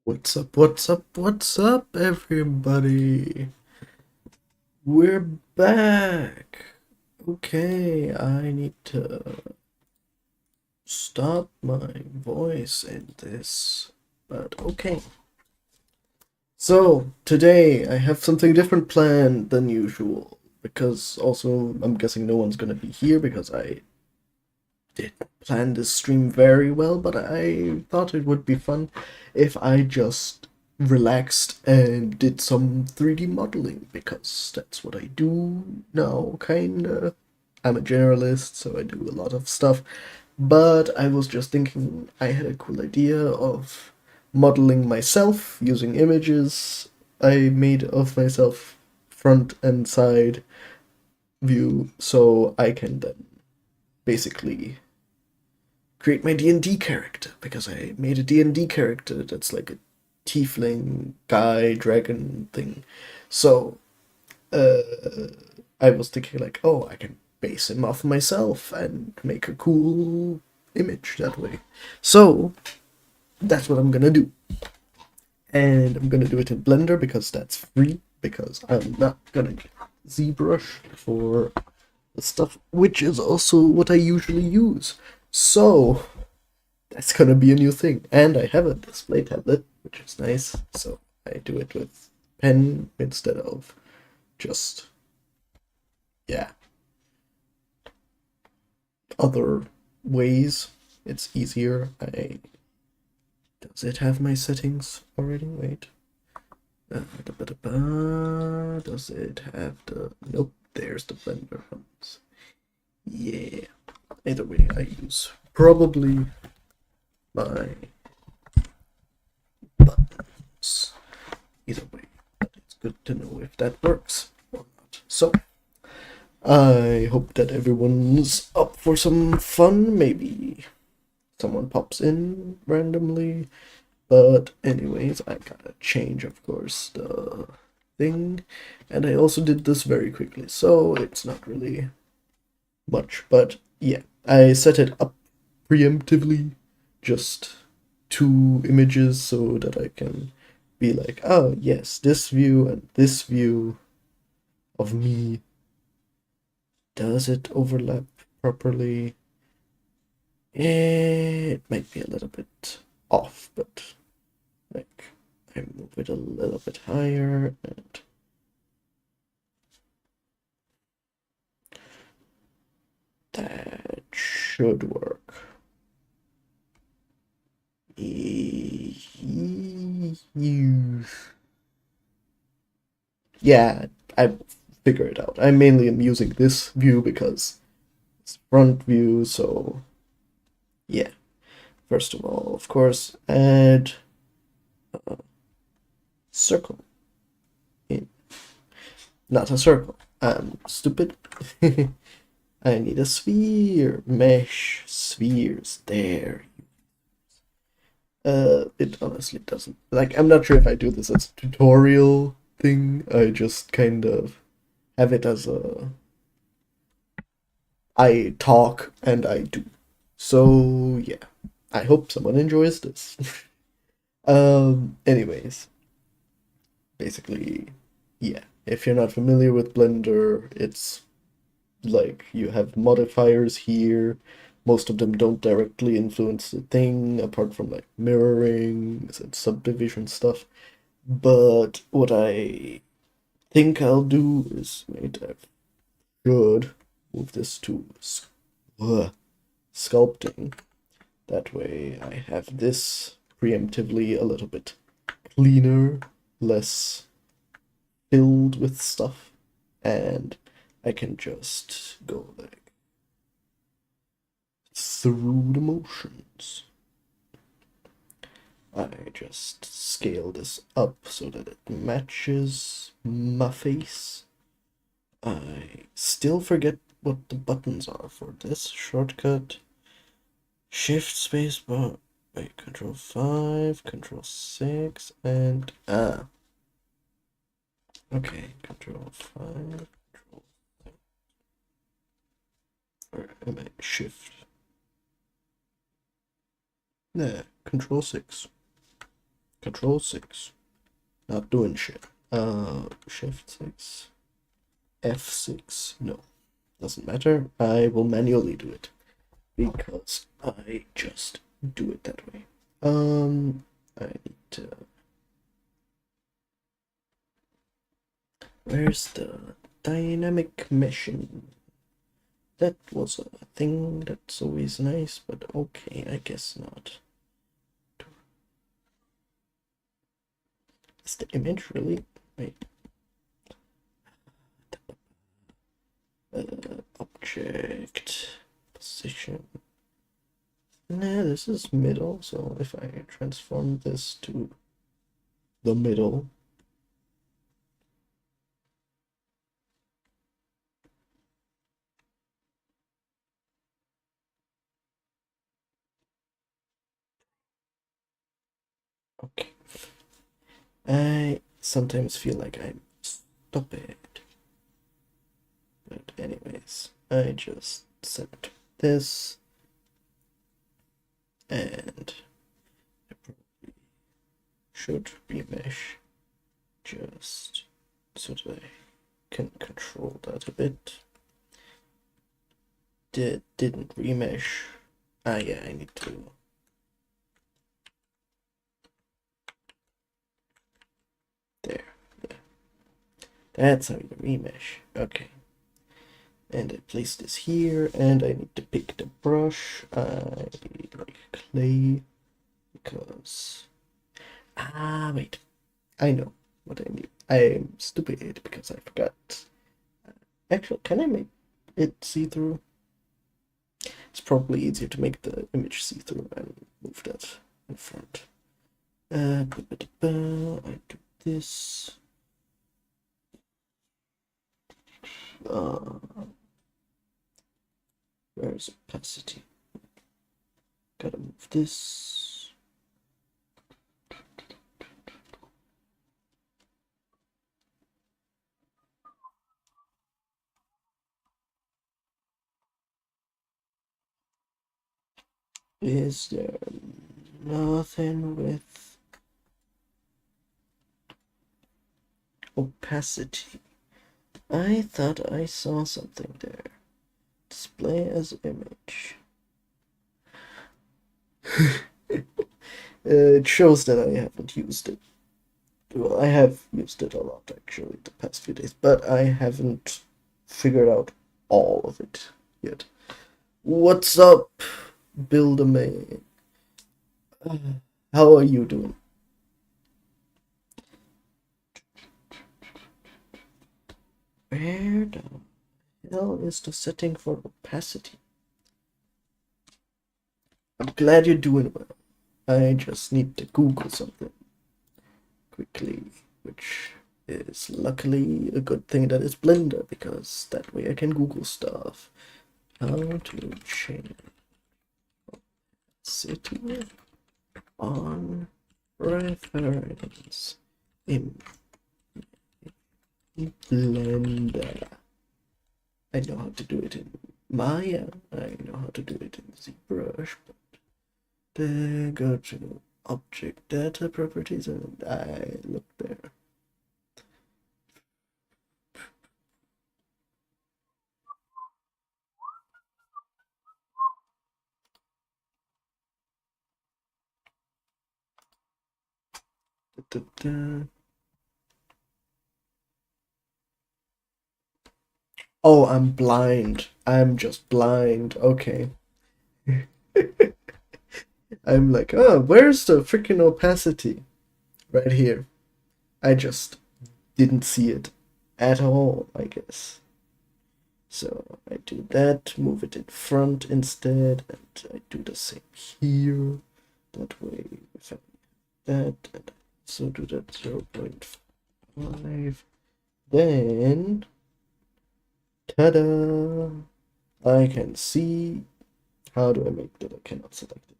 What's up, what's up, what's up, everybody? We're back. Okay, I need to stop my voice in this, but okay. So, today I have something different planned than usual, because also I'm guessing no one's gonna be here because I did plan this stream very well, but I thought it would be fun if I just relaxed and did some 3D modeling because that's what I do now, kinda. I'm a generalist, so I do a lot of stuff. But I was just thinking I had a cool idea of modeling myself using images I made of myself, front and side view, so I can then basically create my D&D character because I made a D&D character that's like a tiefling guy dragon thing. So uh, I was thinking like, oh, I can base him off myself and make a cool image that way. So that's what I'm gonna do, and I'm gonna do it in Blender because that's free. Because I'm not gonna get ZBrush for the stuff, which is also what I usually use. So that's gonna be a new thing. And I have a display tablet, which is nice. So I do it with pen instead of just, yeah, other ways. It's easier. Does it have my settings already? Wait. Does it have the? Nope. There's the Blender ones. Yeah. Either way, I use probably my buttons. Either way, but it's good to know if that works or not. So, I hope that everyone's up for some fun. Maybe someone pops in randomly. But, anyways, I gotta change, of course, the thing. And I also did this very quickly, so it's not really much. But, yeah, I set it up preemptively, just two images so that I can be like, oh, yes, this view and this view of me. Does it overlap properly? It might be a little bit off, but like I move it a little bit higher and that should work. Yeah, I figure it out. I mainly am using this view because it's front view, so yeah. First of all, of course, add a circle in. Not a circle. I'm stupid. I need a sphere. Mesh spheres. There. It honestly doesn't. Like, I'm not sure if I do this as a tutorial thing. I just kind of have it as a I talk and I do. So yeah, I hope someone enjoys this. Anyways, basically, yeah. If you're not familiar with Blender, it's like you have modifiers here. Most of them don't directly influence the thing, apart from like mirroring and subdivision stuff. But what I think I'll do is, wait, I should move this to sculpting. That way I have this preemptively a little bit cleaner, less filled with stuff, and I can just go like through the motions. I just scale this up so that it matches my face. I still forget what the buttons are for this shortcut. Shift space bar. Wait, Control 5, Control 6, and okay, Control 5, Control, or am I Shift? Nah, Control 6. Control 6. Not doing shit. Shift 6. F6. No. Doesn't matter. I will manually do it. Because I just do it that way. I need to... Where's the dynamic meshing? That was a thing that's always nice, but okay, I guess not. Is the image really? Wait. Object position. Nah, this is middle, so if I transform this to the middle. Okay. I sometimes feel like I'm stupid. But anyways, I just set this and I probably should remesh just so that I can control that a bit. Didn't remesh. Ah yeah, I need to. There, yeah. That's how you remesh. Okay. And I place this here, and I need to pick the brush. I like clay because wait, I know what I need. I'm stupid because I forgot. Actually, can I make it see-through? It's probably easier to make the image see-through and move that in front. I do this. Where's opacity? Gotta move this. Is there nothing with opacity? I thought I saw something there. Display as image. It shows that I haven't used it. Well, I have used it a lot actually the past few days, but I haven't figured out all of it yet. What's up, Builder May? How are you doing? Where the hell is the setting for opacity? I'm glad you're doing well. I just need to Google something quickly, which is luckily a good thing that it's Blender, because that way I can Google stuff. How to change opacity on reference in Blender. I know how to do it in Maya, I know how to do it in ZBrush, but then go to object data properties and I look there. Da, da, da. Oh, I'm blind. I'm just blind. Okay. I'm like, oh, where's the freaking opacity? Right here. I just didn't see it at all, I guess. So I do that, move it in front instead, and I do the same here. That way, if I do that, and so do that 0.5, then, ta-da! I can see. How do I make that? I cannot select it.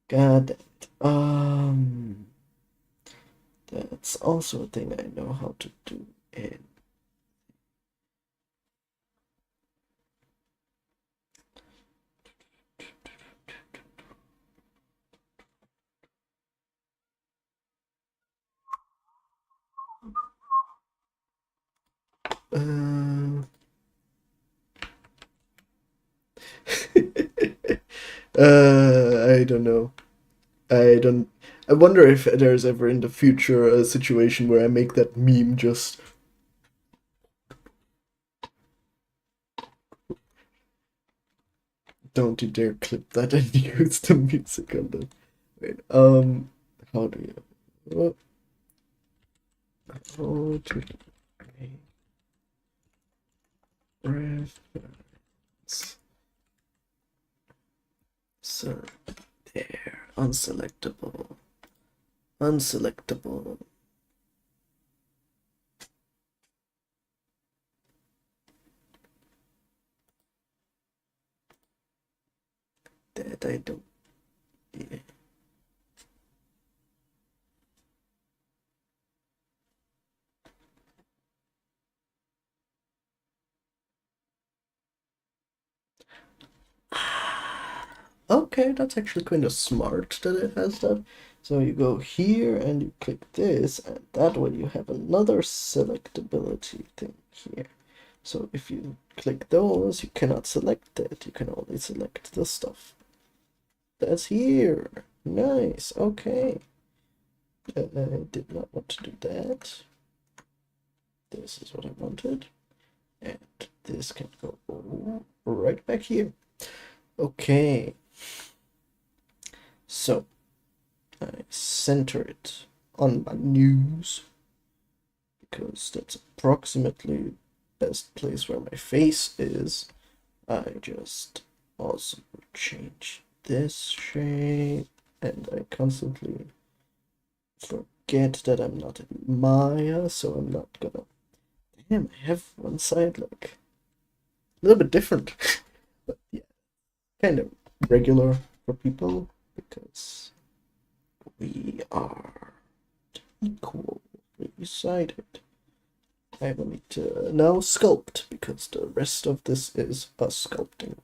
God damn it. That's also a thing I know how to do in I don't know. I don't. I wonder if there's ever in the future a situation where I make that meme just. Don't you dare clip that and use the music on the. Wait. How do you? What? How to make reference? So there, unselectable, unselectable. That I don't. Yeah. Okay, that's actually kind of smart that it has that. So you go here and you click this, and that way you have another selectability thing here. So if you click those, you cannot select it. You can only select the stuff that's here. Nice. Okay. I did not want to do that. This is what I wanted. And this can go right back here. Okay. So I center it on my nose because that's approximately the best place where my face is. I just also change this shape, and I constantly forget that I'm not in Maya, so I'm not gonna. Damn, I have one side like a little bit different, but yeah, kind of regular for people because we are equally sided. I will need to now sculpt because the rest of this is a sculpting.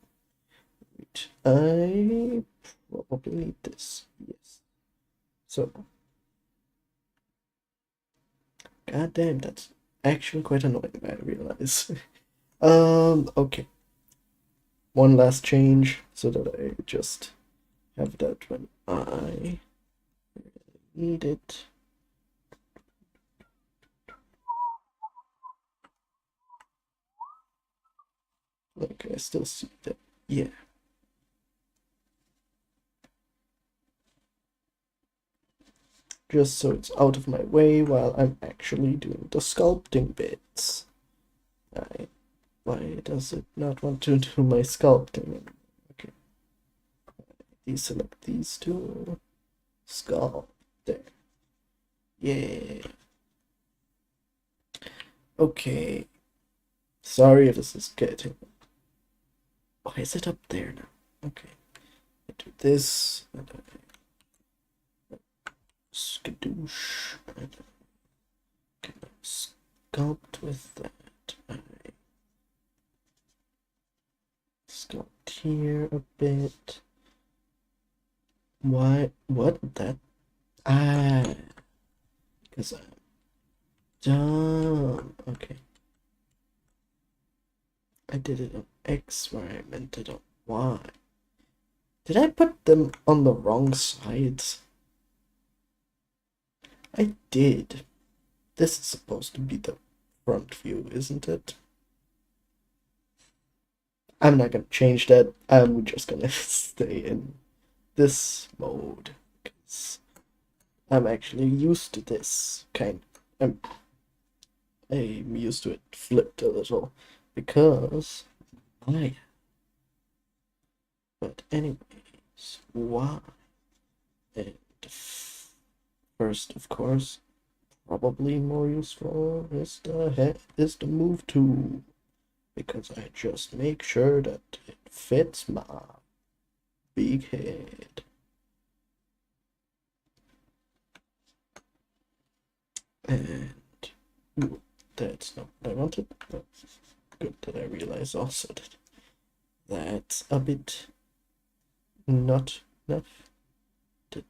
Wait, I probably need this. Yes. So, goddamn, that's actually quite annoying. I realize. Okay. One last change so that I just have that when I need it. Like, I still see that. Yeah. Just so it's out of my way while I'm actually doing the sculpting bits. Why does it not want to do my sculpting? Okay. Deselect these two. Sculpt. There. Yeah. Okay. Sorry if this is getting. Why is it up there now? Okay. I do this. And I skadoosh. And I can sculpt with that. I sculpt here a bit. Why? What? That? Ah. Because I'm dumb. Okay. I did it on X where I meant it on Y. Did I put them on the wrong sides? I did. This is supposed to be the front view, isn't it? I'm not gonna change that. I'm just gonna stay in this mode because I'm actually used to this kind. I'm used to it flipped a little because I. But anyways, why? And first, of course, probably more useful is the move tool because I just make sure that it fits my big head. And ooh, that's not what I wanted. That's good that I realize also that that's a bit not enough. I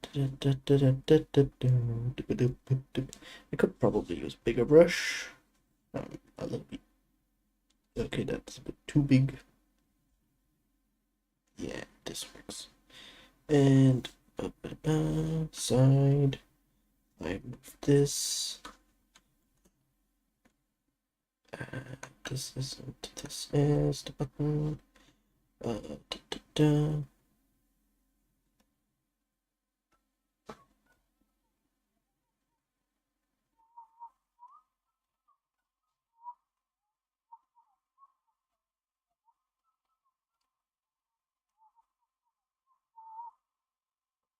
could probably use bigger brush. A little bit. Okay, that's a bit too big. Yeah, this works. And side, I move this. This isn't. This is the button. Da, da, da.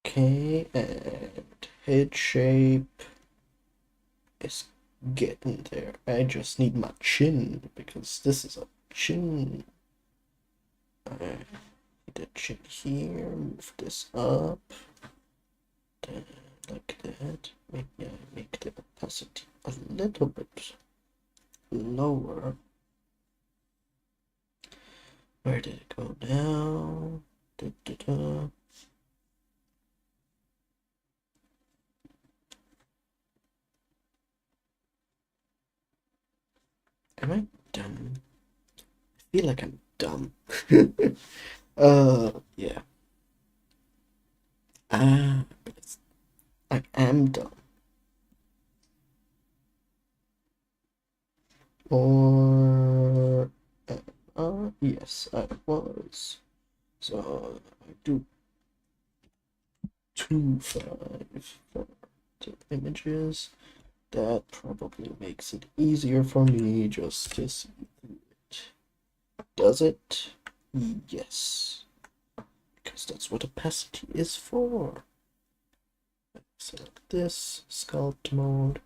Okay, and head shape is getting there. I just need my chin because this is a chin. I need a chin here. Move this up. Like that. Maybe I make the opacity a little bit lower. Where did it go now? Da, da, da. Am I dumb? I feel like I'm dumb. Yeah. But I am dumb. Or yes, I was. So I do 2.5 for the images. That probably makes it easier for me just to see through it. Does it? Yes. Because that's what opacity is for. Select this, sculpt mode,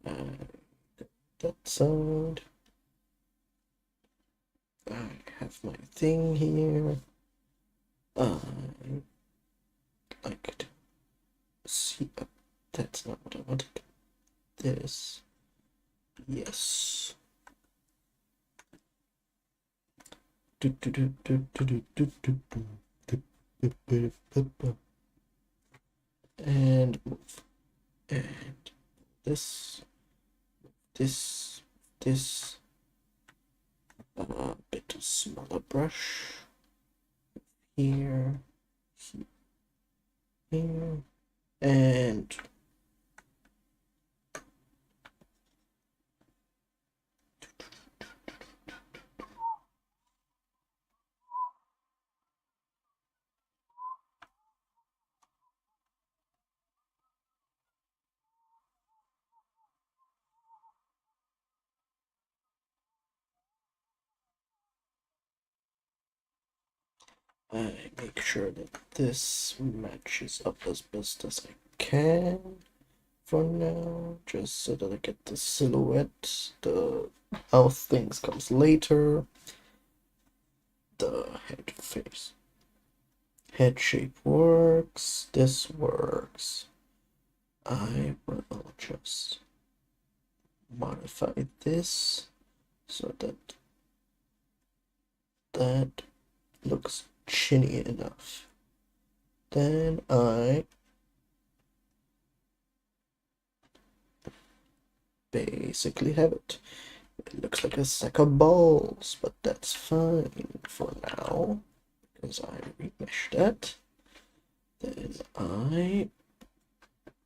that side. I have my thing here. I like to see. That's not what I wanted. This. Yes. And move. And this. This. A bit smaller brush. Here. Here. And I make sure that this matches up as best as I can for now, just so that I get the silhouette. The mouth things comes later. The head face. Head shape works. This works. I will just modify this so that that looks chinny enough. Then I basically have it. It looks like a sack of balls, but that's fine for now because I remesh that. Then I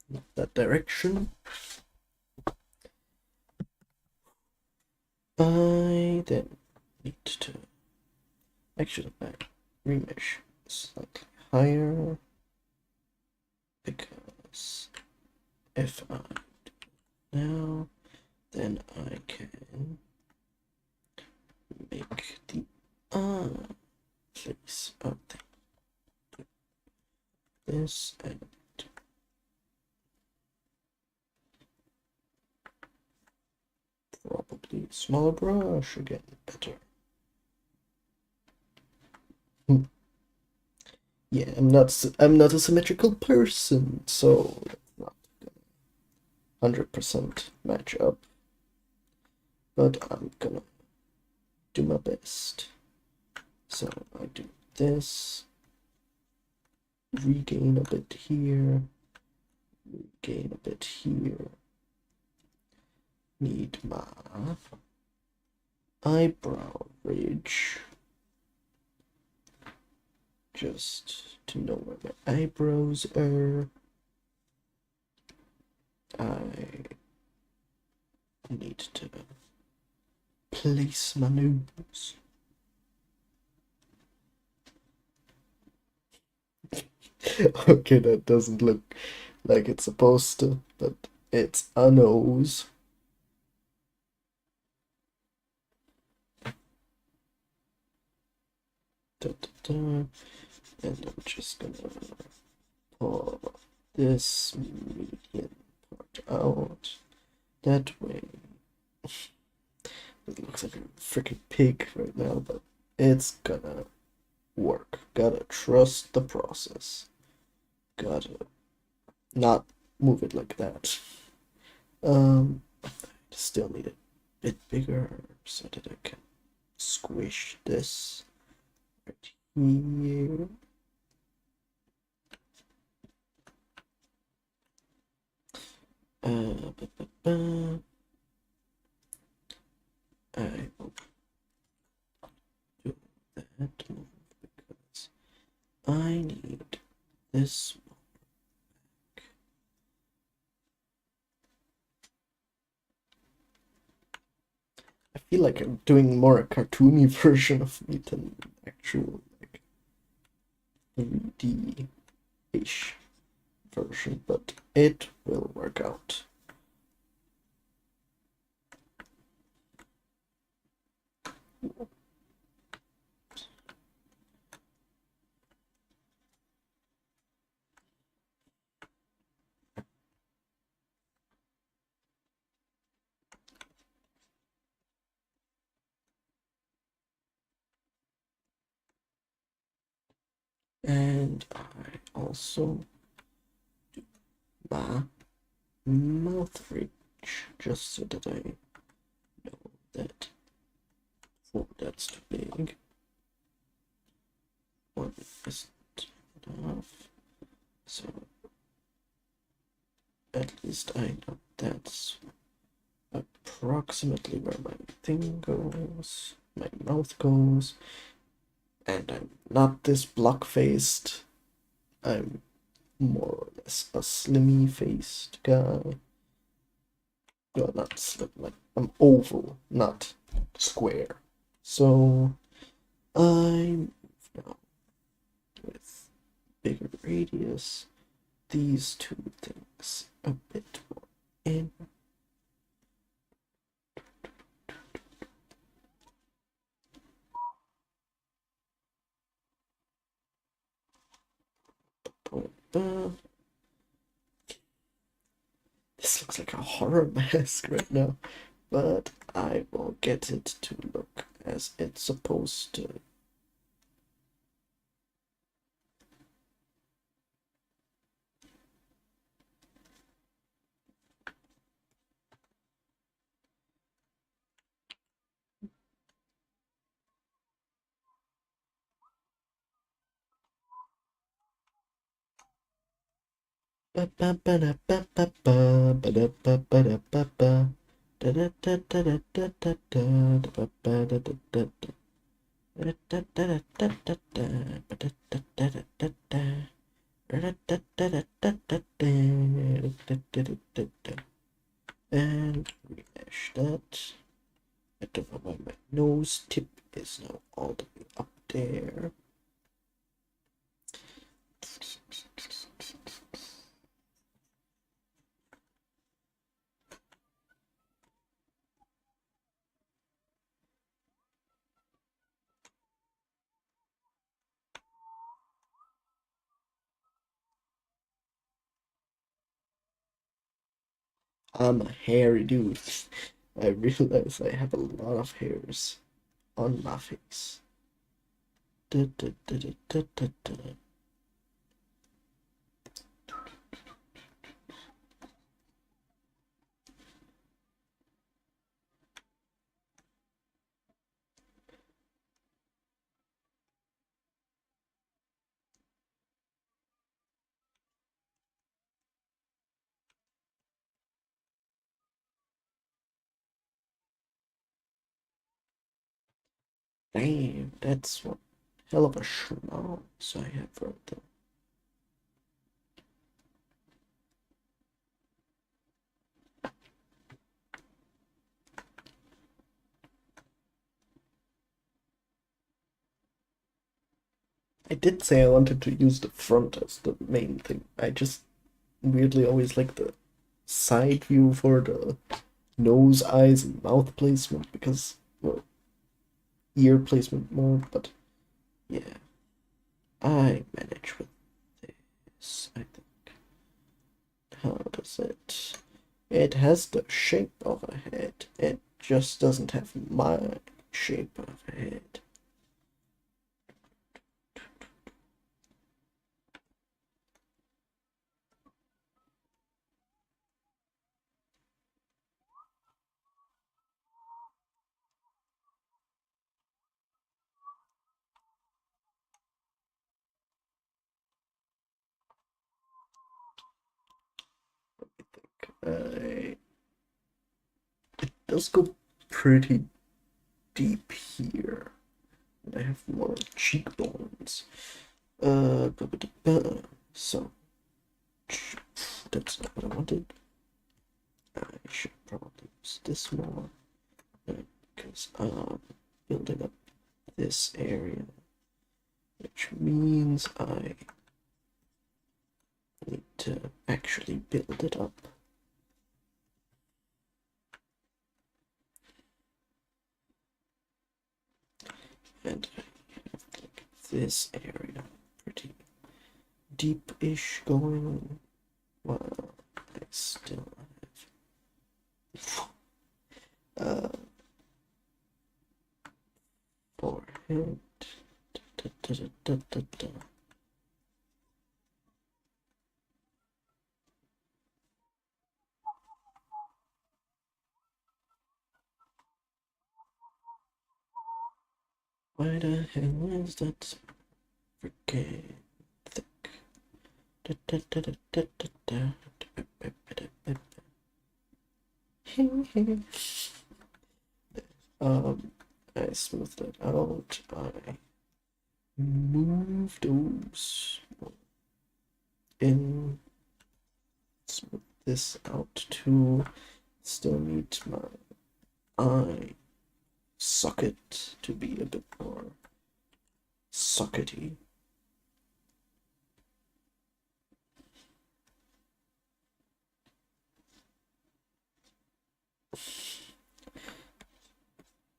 move that direction. I then need to actually I remesh slightly higher because if I do now, then I can make the place of this and probably smaller brush again, better. Yeah, I'm not a symmetrical person, so it's not gonna 100% match up. But I'm gonna do my best. So I do this, regain a bit here, regain a bit here. Need my eyebrow ridge. just to know where my eyebrows are, I need to place my nose. Okay, that doesn't look like it's supposed to, but it's a nose. Da, da, da. And I'm just gonna pull this median part out. That way. It looks like a freaking pig right now, but it's gonna work. Gotta trust the process. Gotta not move it like that. I still need it a bit bigger so that I can squish this right here. Ba, ba, ba. I will do that move because I need this. I feel like I'm doing more a cartoony version of me than actual like 3D-ish version, but it will work out. And I also do my mouth reach just so that I know that that's too big. One isn't enough. So at least I know that's approximately where my thing goes, my mouth goes, and I'm not this block-faced. I'm more or less a slimmy faced guy. Well, not slim, like I'm oval, not square. So I move now with bigger radius these two things a bit more in. This looks like a horror mask right now, but I will get it to look as it's supposed to. And remesh that. I don't know why my nose tip is now all the way up there. I'm a hairy dude. I realize I have a lot of hairs on my face. Da, da, da, da, da, da, da. Damn, that's what Hell of a schnoz I have right there. I did say I wanted to use the front as the main thing. I just weirdly always like the side view for the nose, eyes, and mouth placement because, well, ear placement more, but yeah, I manage with this, I think. How does it? It has the shape of a head. It just doesn't have my shape of a head. It does go pretty deep here. And I have more cheekbones. So that's not what I wanted. I should probably use this more because I'm building up this area, which means I need to actually build it up. And I have like this area pretty deep-ish going. Well, I still have forehead. Da, da, da, da, da. Why the hell is that freaking thick? I smoothed it out. I move those in. Smooth this out too. Still need my eye socket to be a bit more sockety.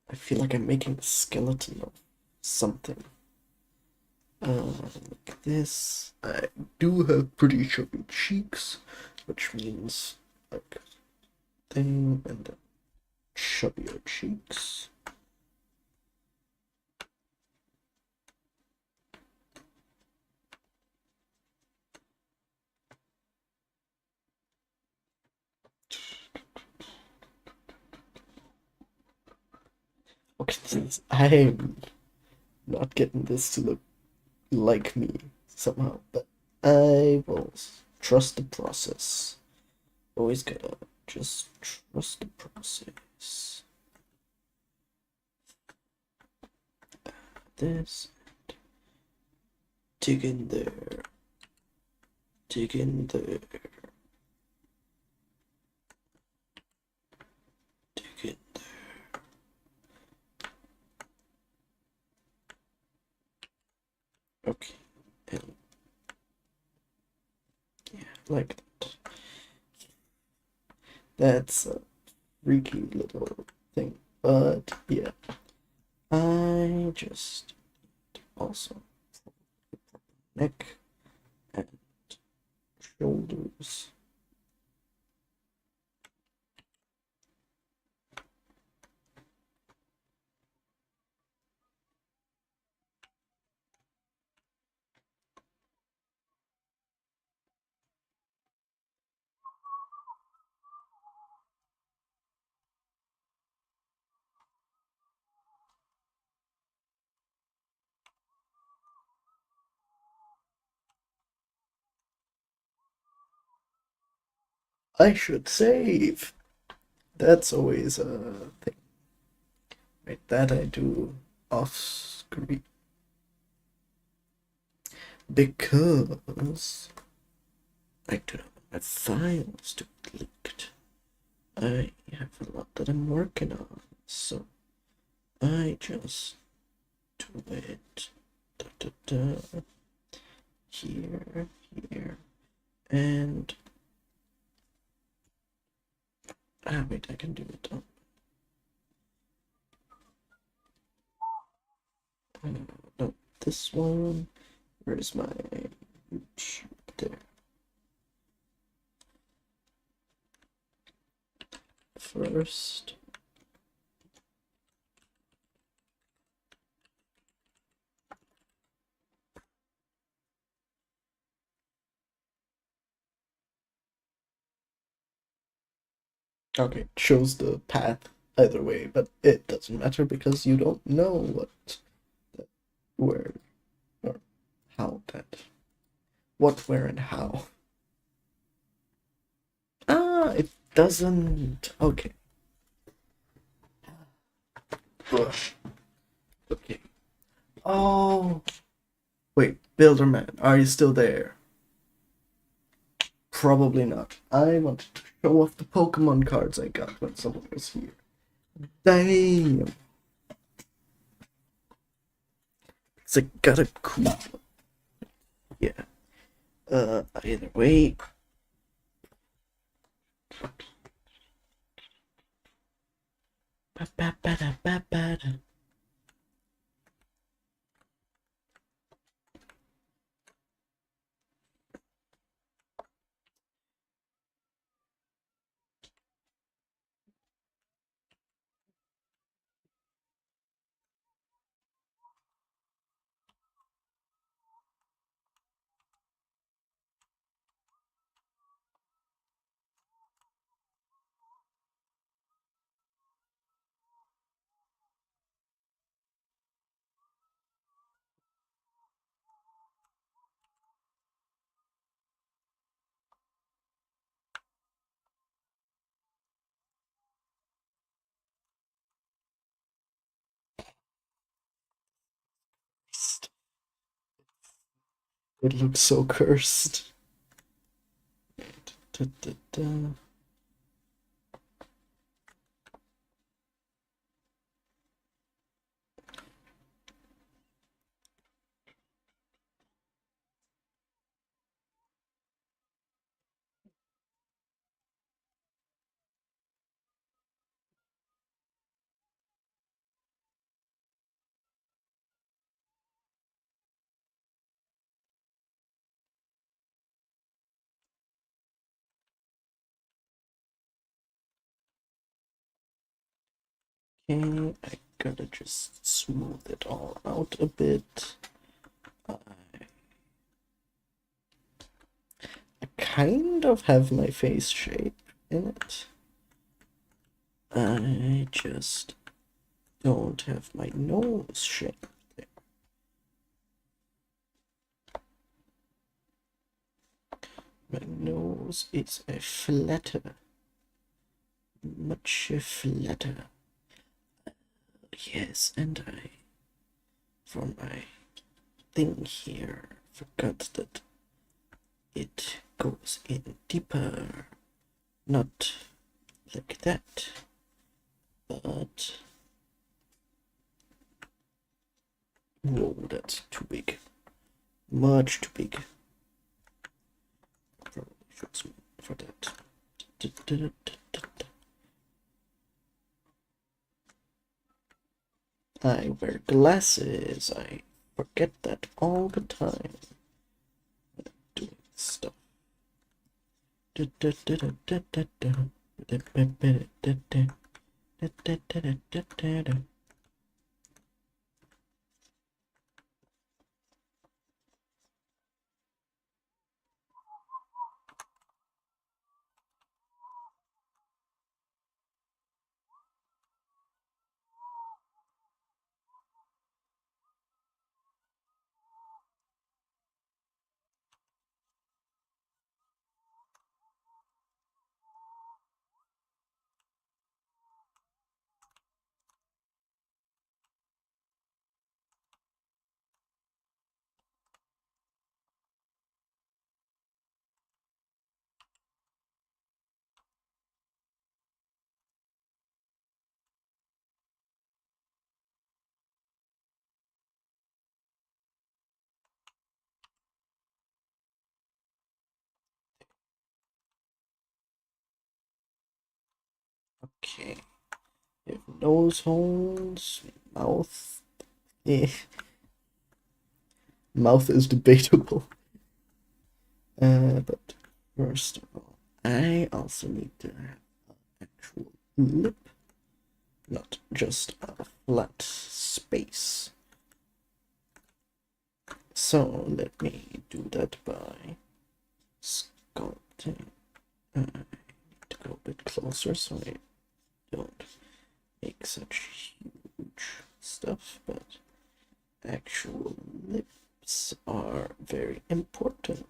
I feel like I'm making a skeleton of something. Like this. I do have pretty chubby cheeks, which means like thing and then chubbier cheeks. Okay, I'm not getting this to look like me somehow, but I will trust the process. Always gotta just trust the process. This, dig in there, dig in there, dig in there. Okay, and yeah, like that. That's a freaky little thing, but yeah, I just also neck and shoulders. I should save. That's always a thing. Right, that I do off screen. because I do not want my files to be leaked. I have a lot that I'm working on, so I just do it da, da, da, here, here, and wait, I can do it. No, this one. Where's my YouTube? There. First. Okay, it shows the path either way, but it doesn't matter because you don't know what, where, or how that, what, where, and how. Ah, it doesn't. Okay. Okay. Oh, wait, Builderman, are you still there? Probably not. I wanted to show off the Pokemon cards I got when someone was here. Damn! Because I got a cool. Yeah. Either way. Ba-ba-ba-da-ba-ba-da. It looks so cursed. Da-da-da. Okay, I gotta just smooth it all out a bit. I kind of have my face shape in it. I just don't have my nose shape there. My nose is a flatter, much flatter. Yes, and I, for my thing here, forgot that it goes in deeper. Not like that, but whoa, that's too big. Much too big. Probably should smooth for that. I wear glasses. I forget that all the time. Doing stuff. Okay. If nose holes, mouth. Eh. Mouth is debatable. But first of all, I also need to have an actual lip, not just a flat space. So let me do that by sculpting. I need to go a bit closer so I don't make such huge stuff, but actual lips are very important.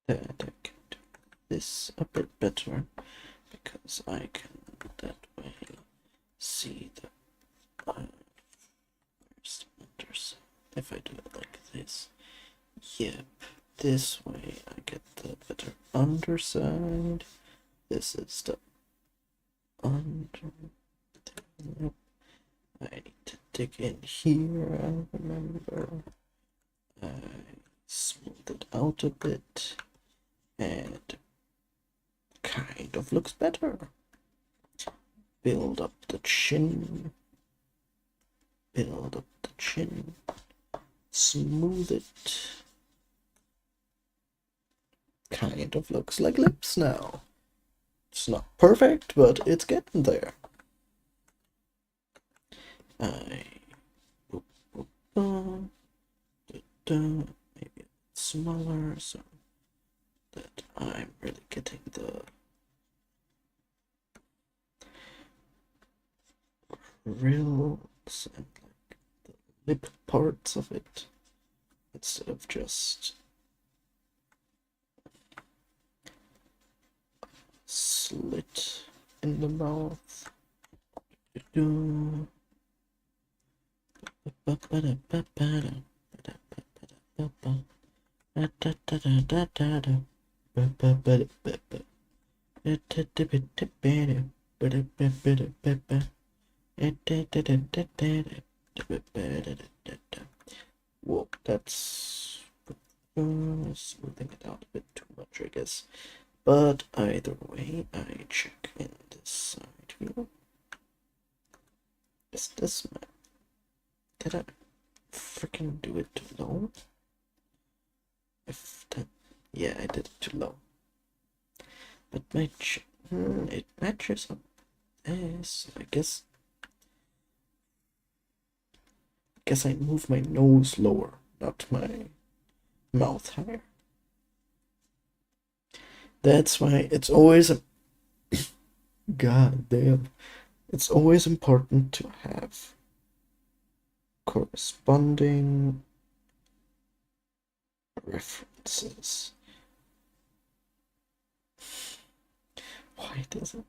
That I can do this a bit better because I can that way see the first underside. If I do it like this, yep, this way I get the better underside. This is the under. Yep. I need to dig in here. I remember. I smooth it out a bit, and kind of looks better. Build up the chin. Build up the chin. Smooth it. Kind of looks like lips now. It's not perfect, but it's getting there. Maybe smaller so that I'm really getting the rills and like the lip parts of it instead of just slit in the mouth. Whoa, that's smoothing it out a bit too much, I guess. But either way, I check in this side view. Is this my... Did I freaking do it too low? If that... Yeah, I did it too low. But my it matches up this. I guess I move my nose lower, not my mouth higher. That's why it's always a god damn. It's always important to have corresponding references. Why does it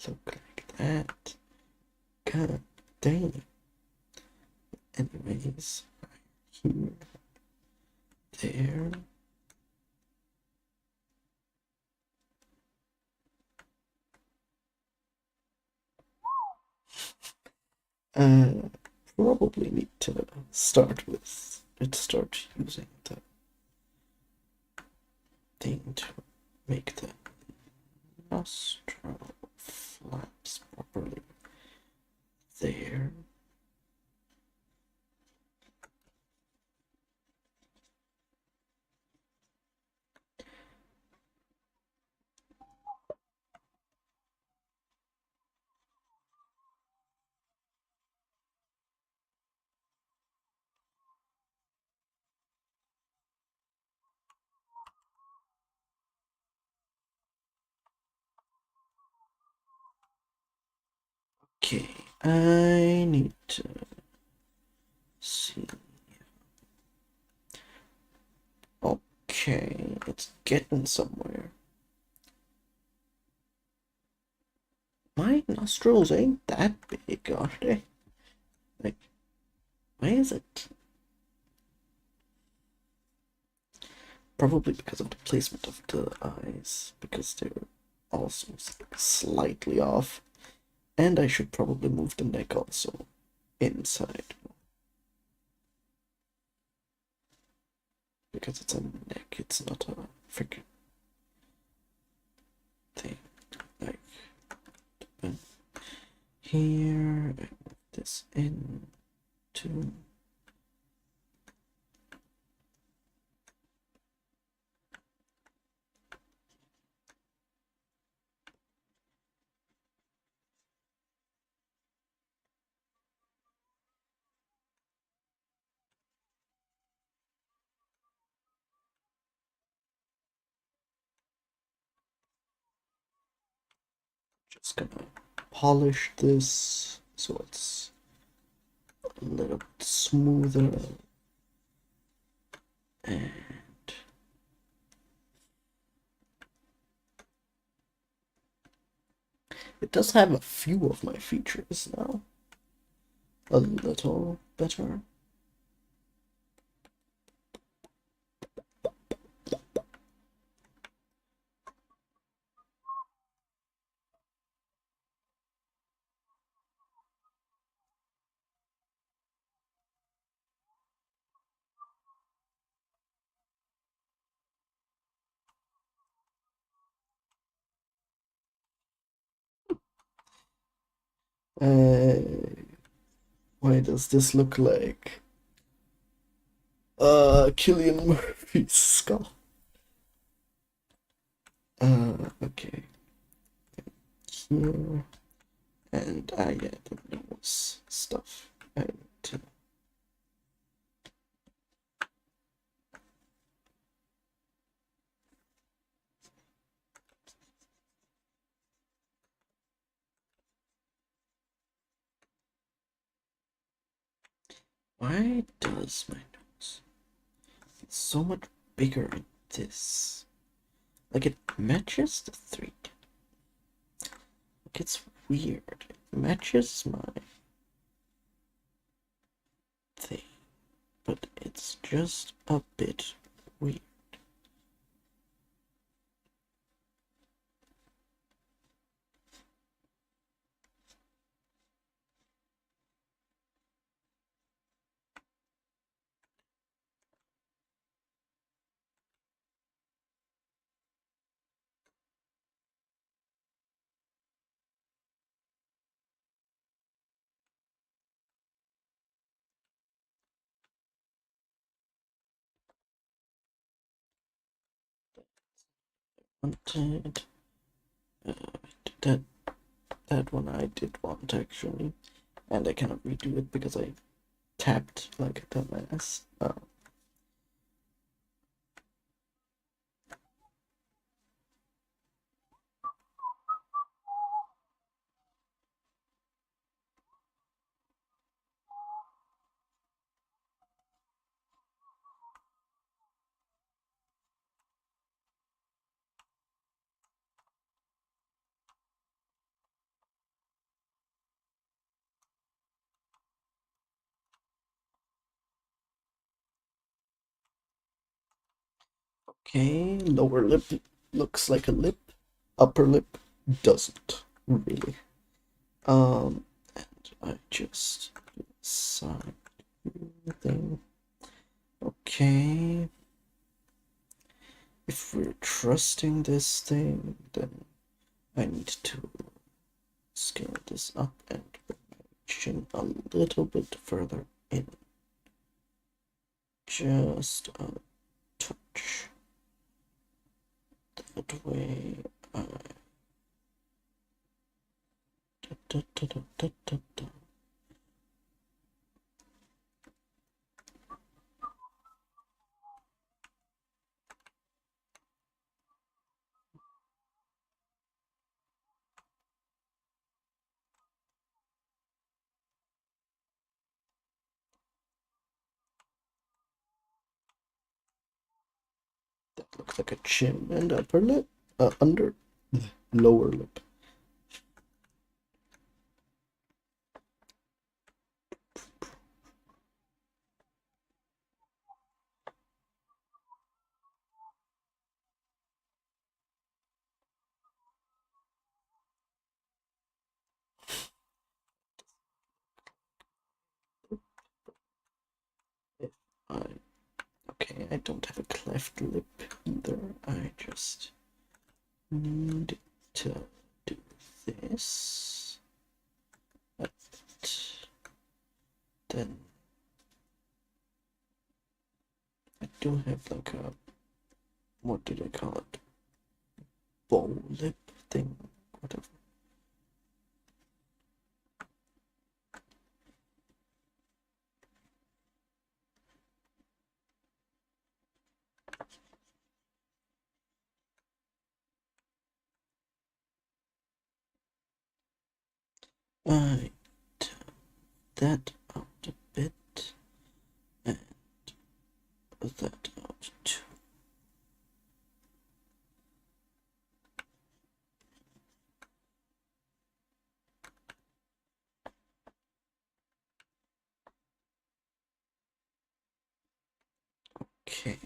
look like that? God dang. Anyways, here, there. Probably need to start using the thing to make the nostril flaps properly there. Okay, I need to see. Okay, it's getting somewhere. My nostrils ain't that big, are they? Like, why is it? Probably because of the placement of the eyes, because they're also slightly off. And I should probably move the neck also inside. Because it's a neck, it's not a freaking thing. Like, here, I move this in to. Just gonna polish this so it's a little bit smoother. And it does have a few of my features now. A little better. Why does this look like Killian Murphy's skull? Okay. Here. And I add the nose stuff. And why does my nose get so much bigger in this? Like it matches the 3D. Like it's weird. It matches my thing, but it's just a bit weird. Wanted that that one I did want actually, and I cannot redo it because I tapped like a dumbass. Okay, lower lip looks like a lip, upper lip doesn't really. And I just side thing. Okay. If we're trusting this thing, then I need to scale this up and put my chin a little bit further in. Just a touch. That way I da, da, da, da, da, da. That looks like a chin and upper lip. Under lower lip. I okay, I don't have a cleft lip either. I just need to do this. But then I do have like a, what did I call it? Bow lip thing, whatever. I turn that out a bit and that out too. Okay.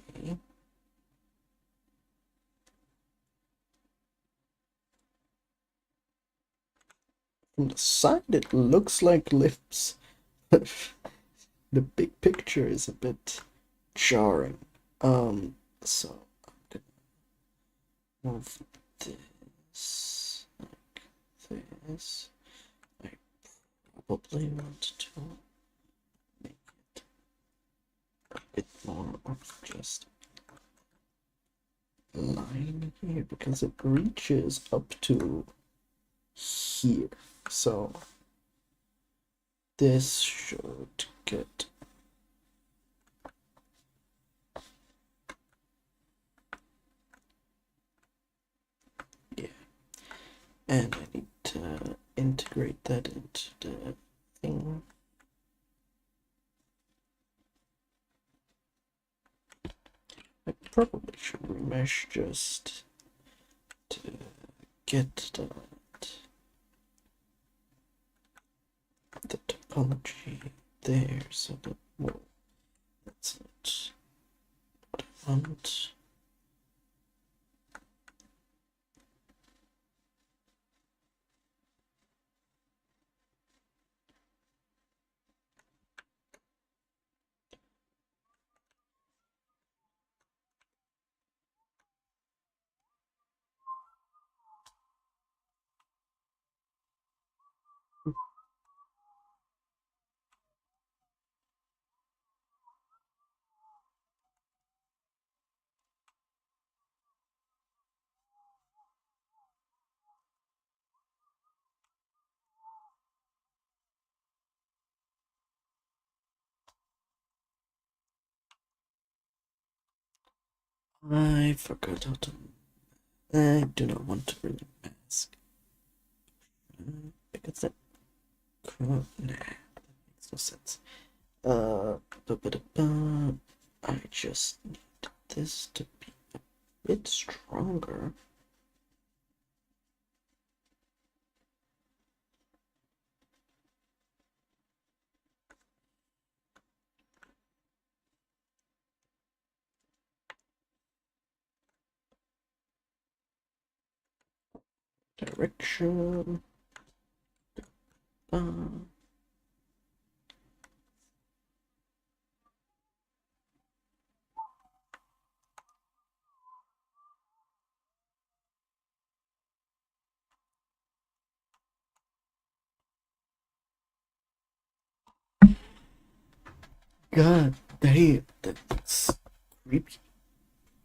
From the side, it looks like lips. The big picture is a bit jarring. So I'm gonna move this like this. I probably want to make it a bit more of just a line here because it reaches up to here. So this should get and I need to integrate that into the thing. I probably should remesh just to get the topology there so that, well, that's not what I want. I forgot how to. I do not want to bring a mask because that. Nah, that makes no sense. I just need this to be a bit stronger. Direction. God damn, that's creepy.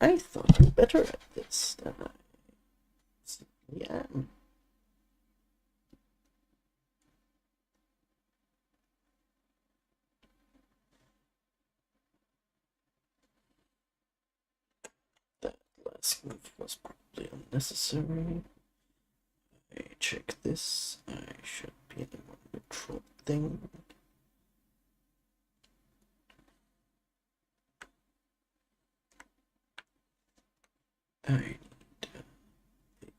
I thought I'm better at this than I simply am. That last move was probably unnecessary. I check this. I should be the more neutral thing. I need a bigger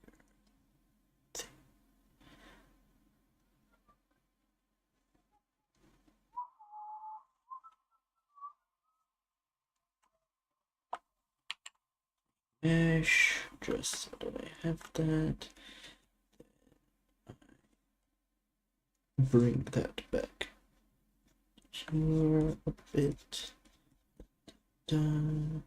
thing. Mesh, just so that I have that. Bring that back here a bit. dun.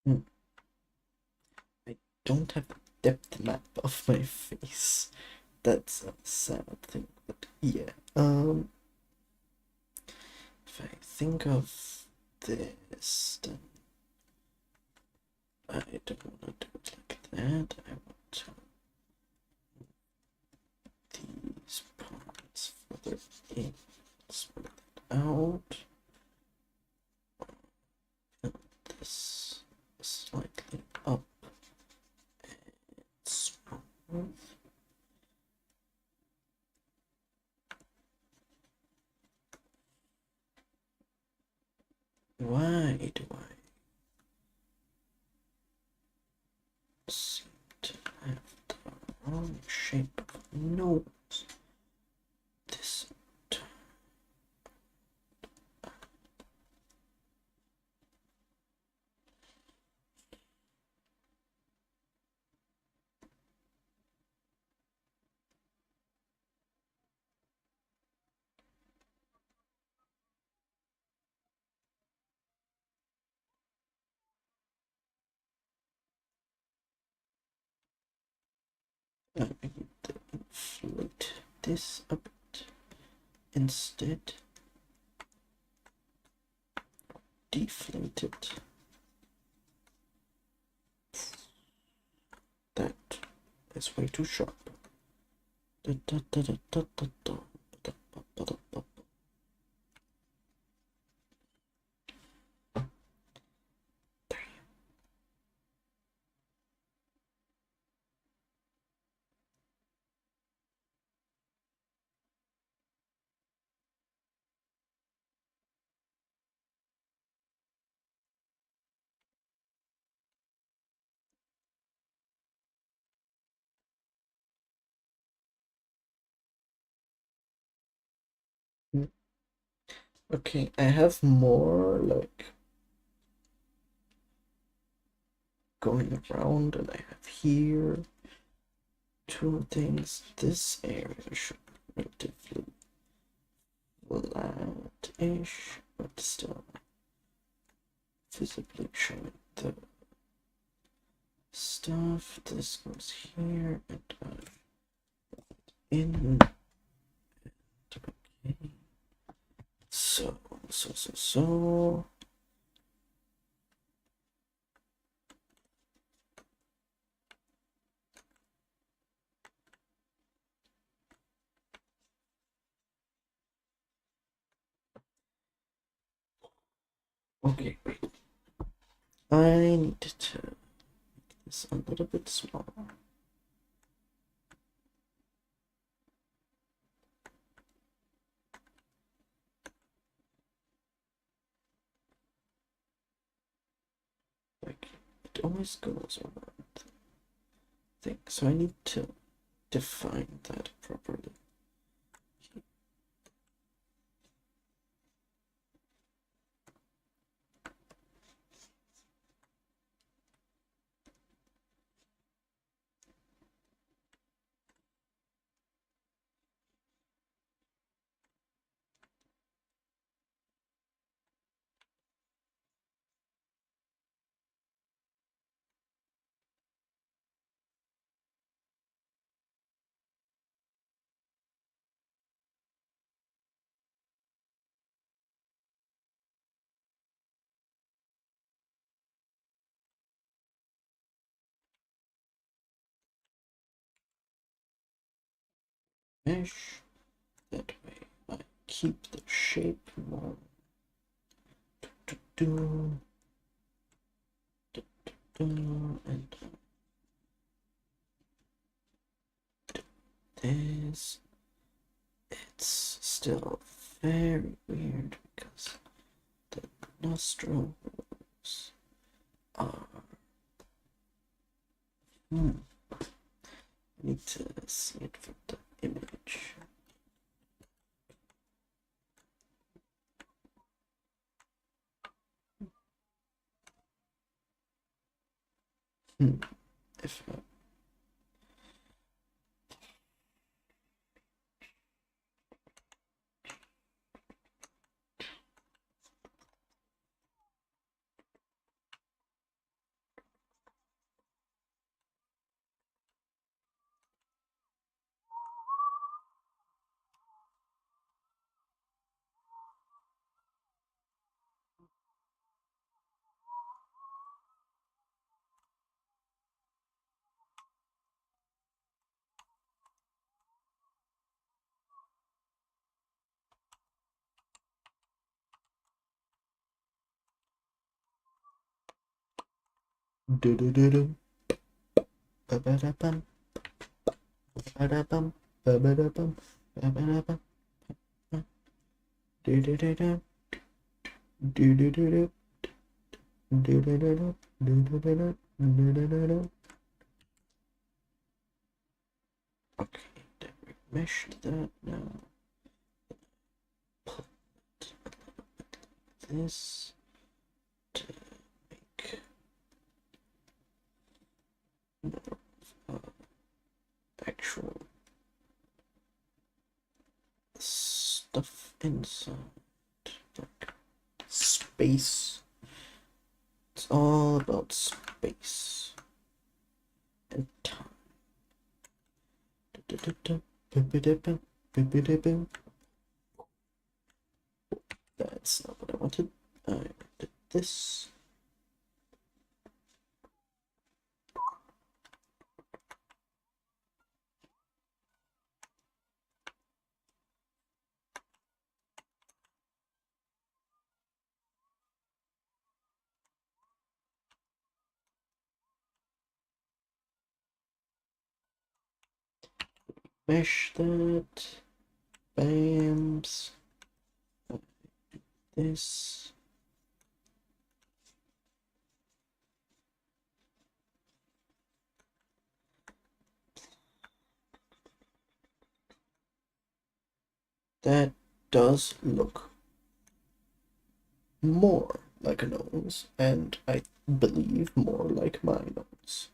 Hmm. I don't have a depth map of my face. That's a sad thing, but yeah. If I think of this, then I don't want to do it like that. I want to these parts further in, spread it out. Build this slightly up and smooth. Why do I seem to have the wrong shape of nose this time? I need to inflate this a bit instead. Deflate it. That is way too sharp. Okay, I have more like going around, and I have here two things. This area should be relatively flat-ish, but still visibly showing the stuff. This goes here and in. Okay. So. Okay, wait. I need to make this a little bit smaller. Like, it always goes over the thing, so I need to define that properly. Mesh. That way I keep the shape more. And is it's still very weird because the nostrils are. I need to see it from the image. If I do do do do ba ba da bum ba da bum ba ba da bum ba ba da bum do do do do do do do do do do do do do do do do do do do. Okay, then we meshed that now. Put this to make more of actual stuff inside, like space. It's all about space and time. That's not what I wanted. I did this. Mesh that. Bams. This. That does look more like a nose, and I believe more like my nose.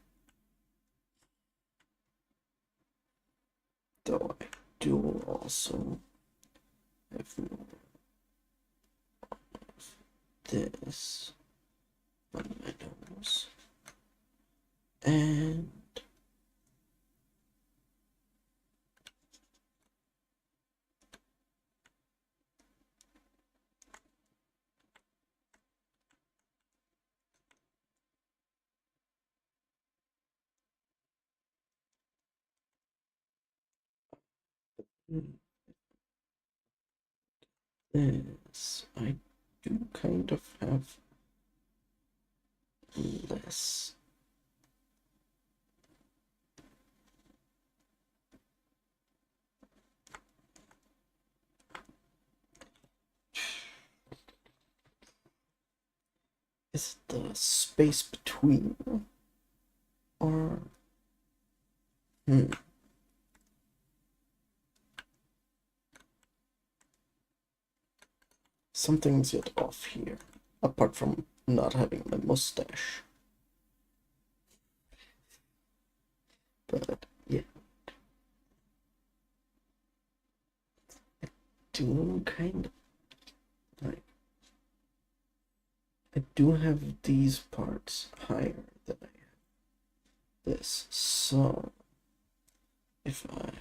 Though I do also have more of this on my nose. And this, I do kind of have less. Is it the space between? Or. Something's yet off here, apart from not having my mustache. But yeah. I do kind of like. I do have these parts higher than I have this, so if I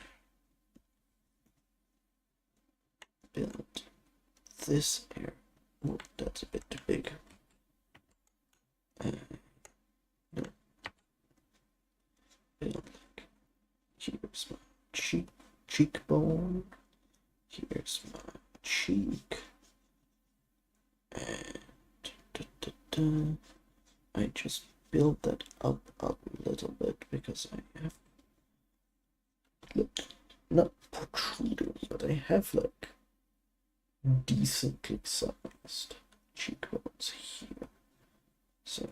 build this area, oh, that's a bit too big. No. Build, here's my cheekbone, here's my cheek, and I just build that up a little bit because I have. Look, not protruding, but I have like decently sized cheekbones here. So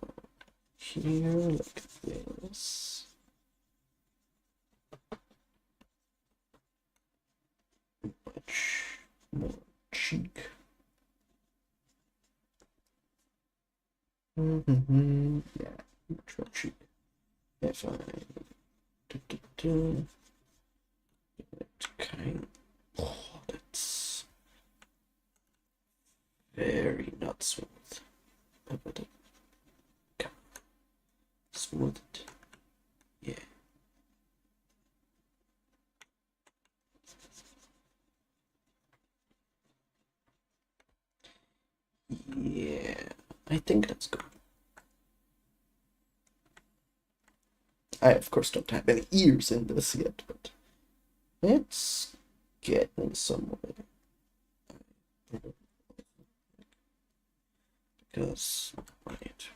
here, like this. Much more cheek. Yeah, much more cheek. If I kind, oh, that's very not smooth. Smooth it. Yeah. Yeah, I think that's good. I, of course, don't have any ears in this yet, but it's getting somewhere. Because, right.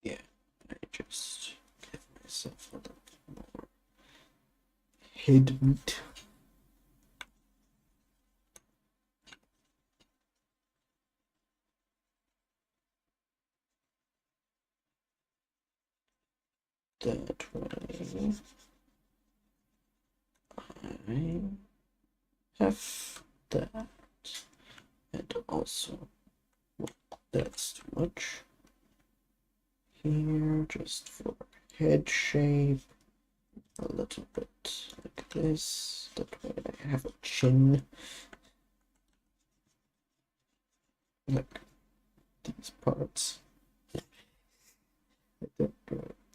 Yeah, I just give myself a little more head meat. That way, I have that, and also, well, that's too much. Here, just for head shape, a little bit like this. That way, I have a chin. Like these parts.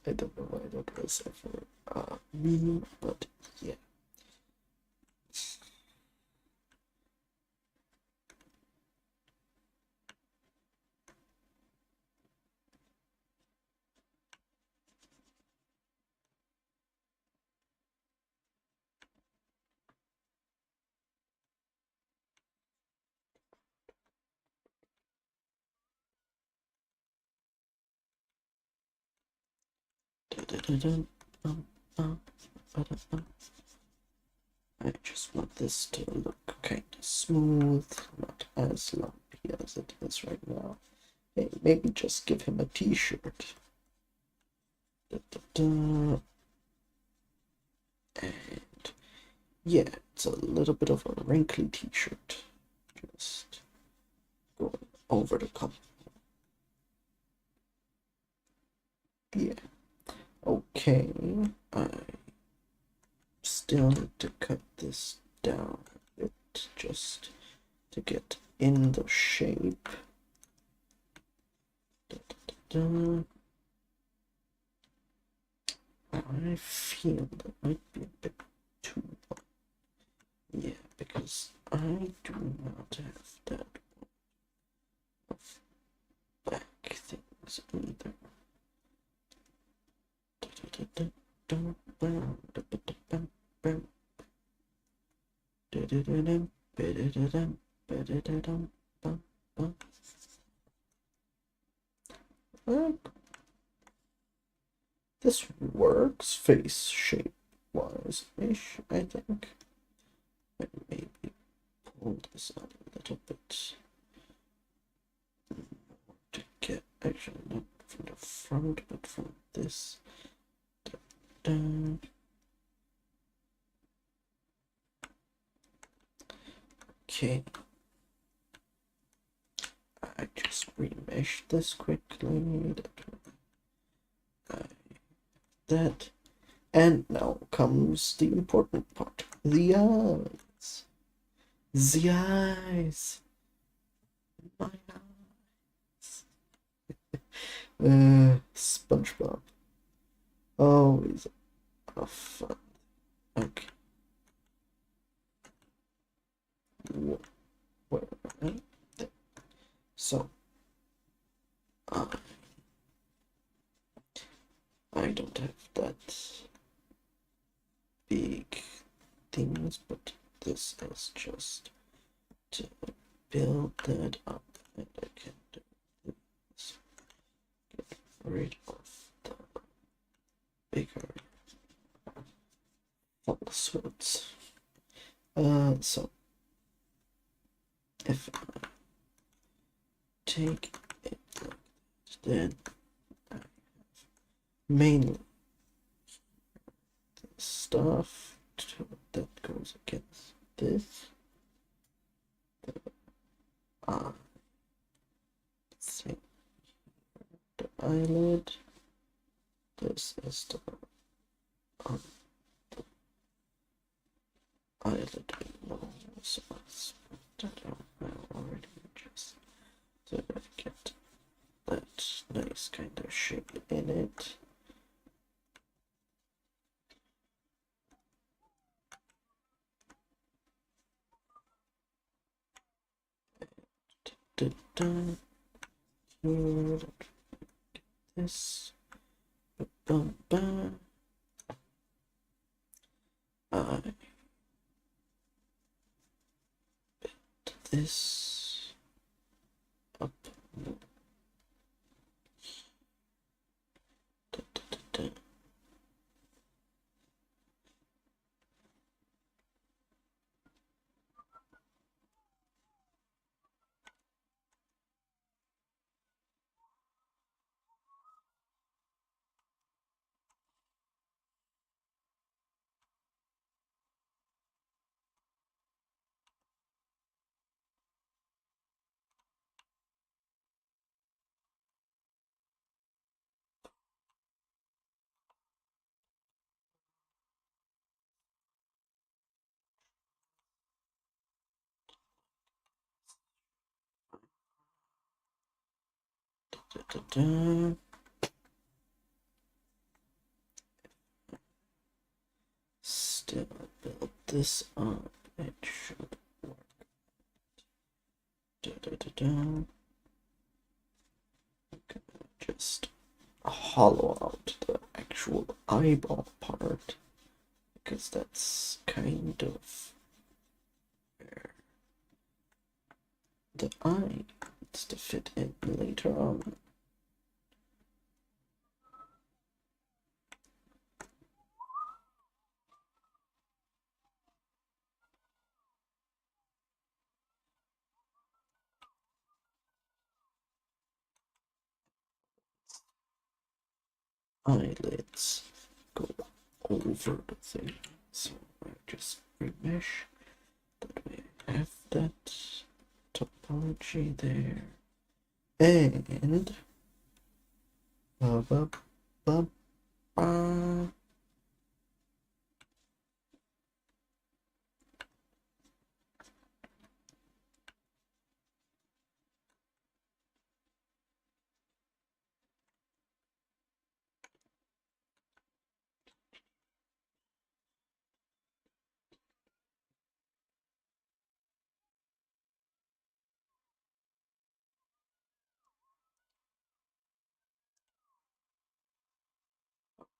I don't know why that was ever meaning, but yeah. I just want this to look kind of smooth, not as lumpy as it is right now. Hey, maybe just give him a t-shirt. And yeah, it's a little bit of a wrinkly t-shirt. Just going over the cup. Yeah. Okay. I still need to cut this down a bit just to get in the shape. I feel that might be a bit too long. Yeah, because I do not have that of back things either. This works face shape wise ish, I think. But maybe pull this out a little bit to get, actually not from the front, but from this down. Okay. I just remesh this quickly. That. And now comes the important part. The eyes. The eyes. My eyes. SpongeBob. Always a fun. Okay. Where? So, I don't have that big things, but this is just to build that up, and I can do this. Get rid of the bigger falsehoods. So if I take it like that, then I have mainly the stuff that goes against this. The thing, the eyelid. This is the eyelid below, so let's put that out now already, just to get that nice kind of shape in it. This. I bit this up. Still build this up, it should work. Just hollow out the actual eyeball part, because that's kind of where the eye needs to fit in later on. Eyelids go over the thing, so I just remesh. That way I have that topology there. And ba ba ba ba.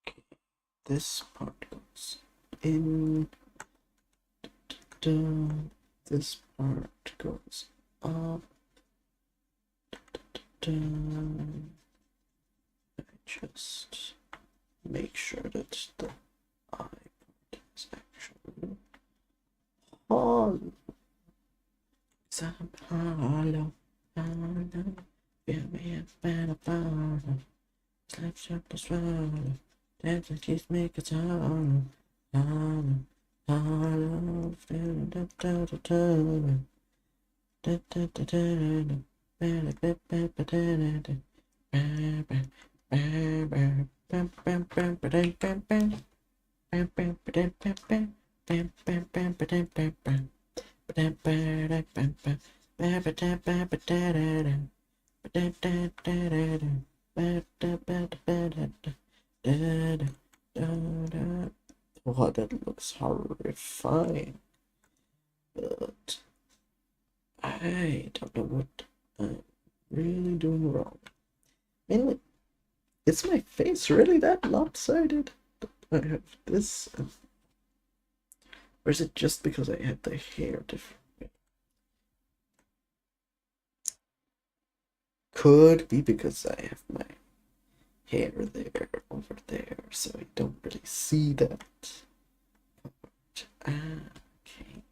Okay, this part goes in. This part goes up. I just make sure that the eye part is actually hollow. Hollow, hollow. Feel me a better follow. Slips up the swallow. Dance and kiss make it hollow. Hollow, hollow. Feeling da da da da. Da da da da da. Ba ba ba ba da da da. Ba ba ba ba. Bam bam bam ba dam bam bam. Bam bam ba dam bam bam. Bam bam bam ba dam bam bam. Ba dam ba da bam bam. Ba ba da ba ba da da da. Ba da da da da da. Ba da ba da ba da da. Da da da da. Oh, that looks horrifying. But I don't know what I'm really doing wrong. Is my face really that lopsided? I have this. Or is it just because I have the hair different? Could be because I have my hair there, over there, so I don't really see that. Okay.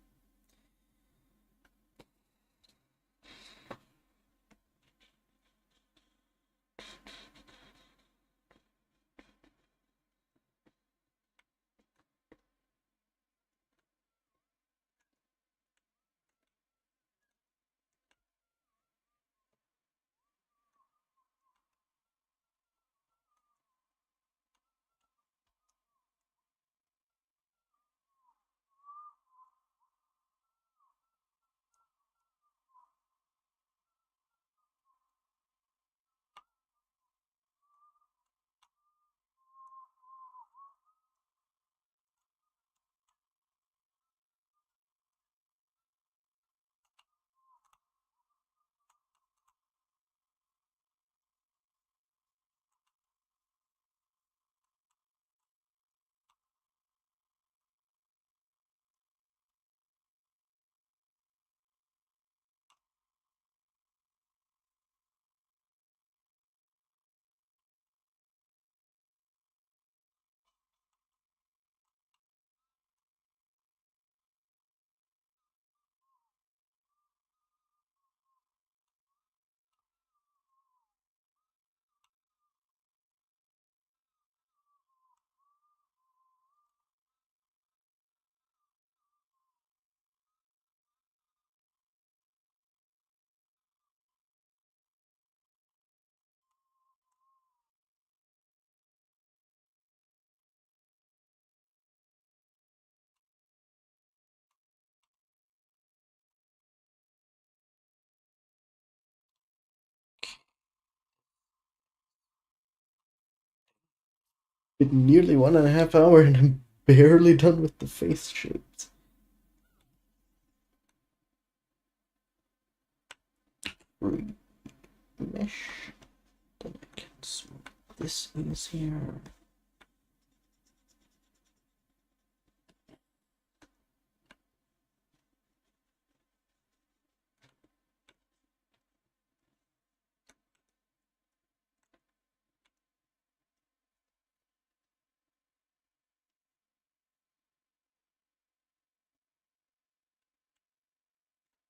Been nearly 1.5 hours and I'm barely done with the face shapes. Remesh. Then I can smooth this easier.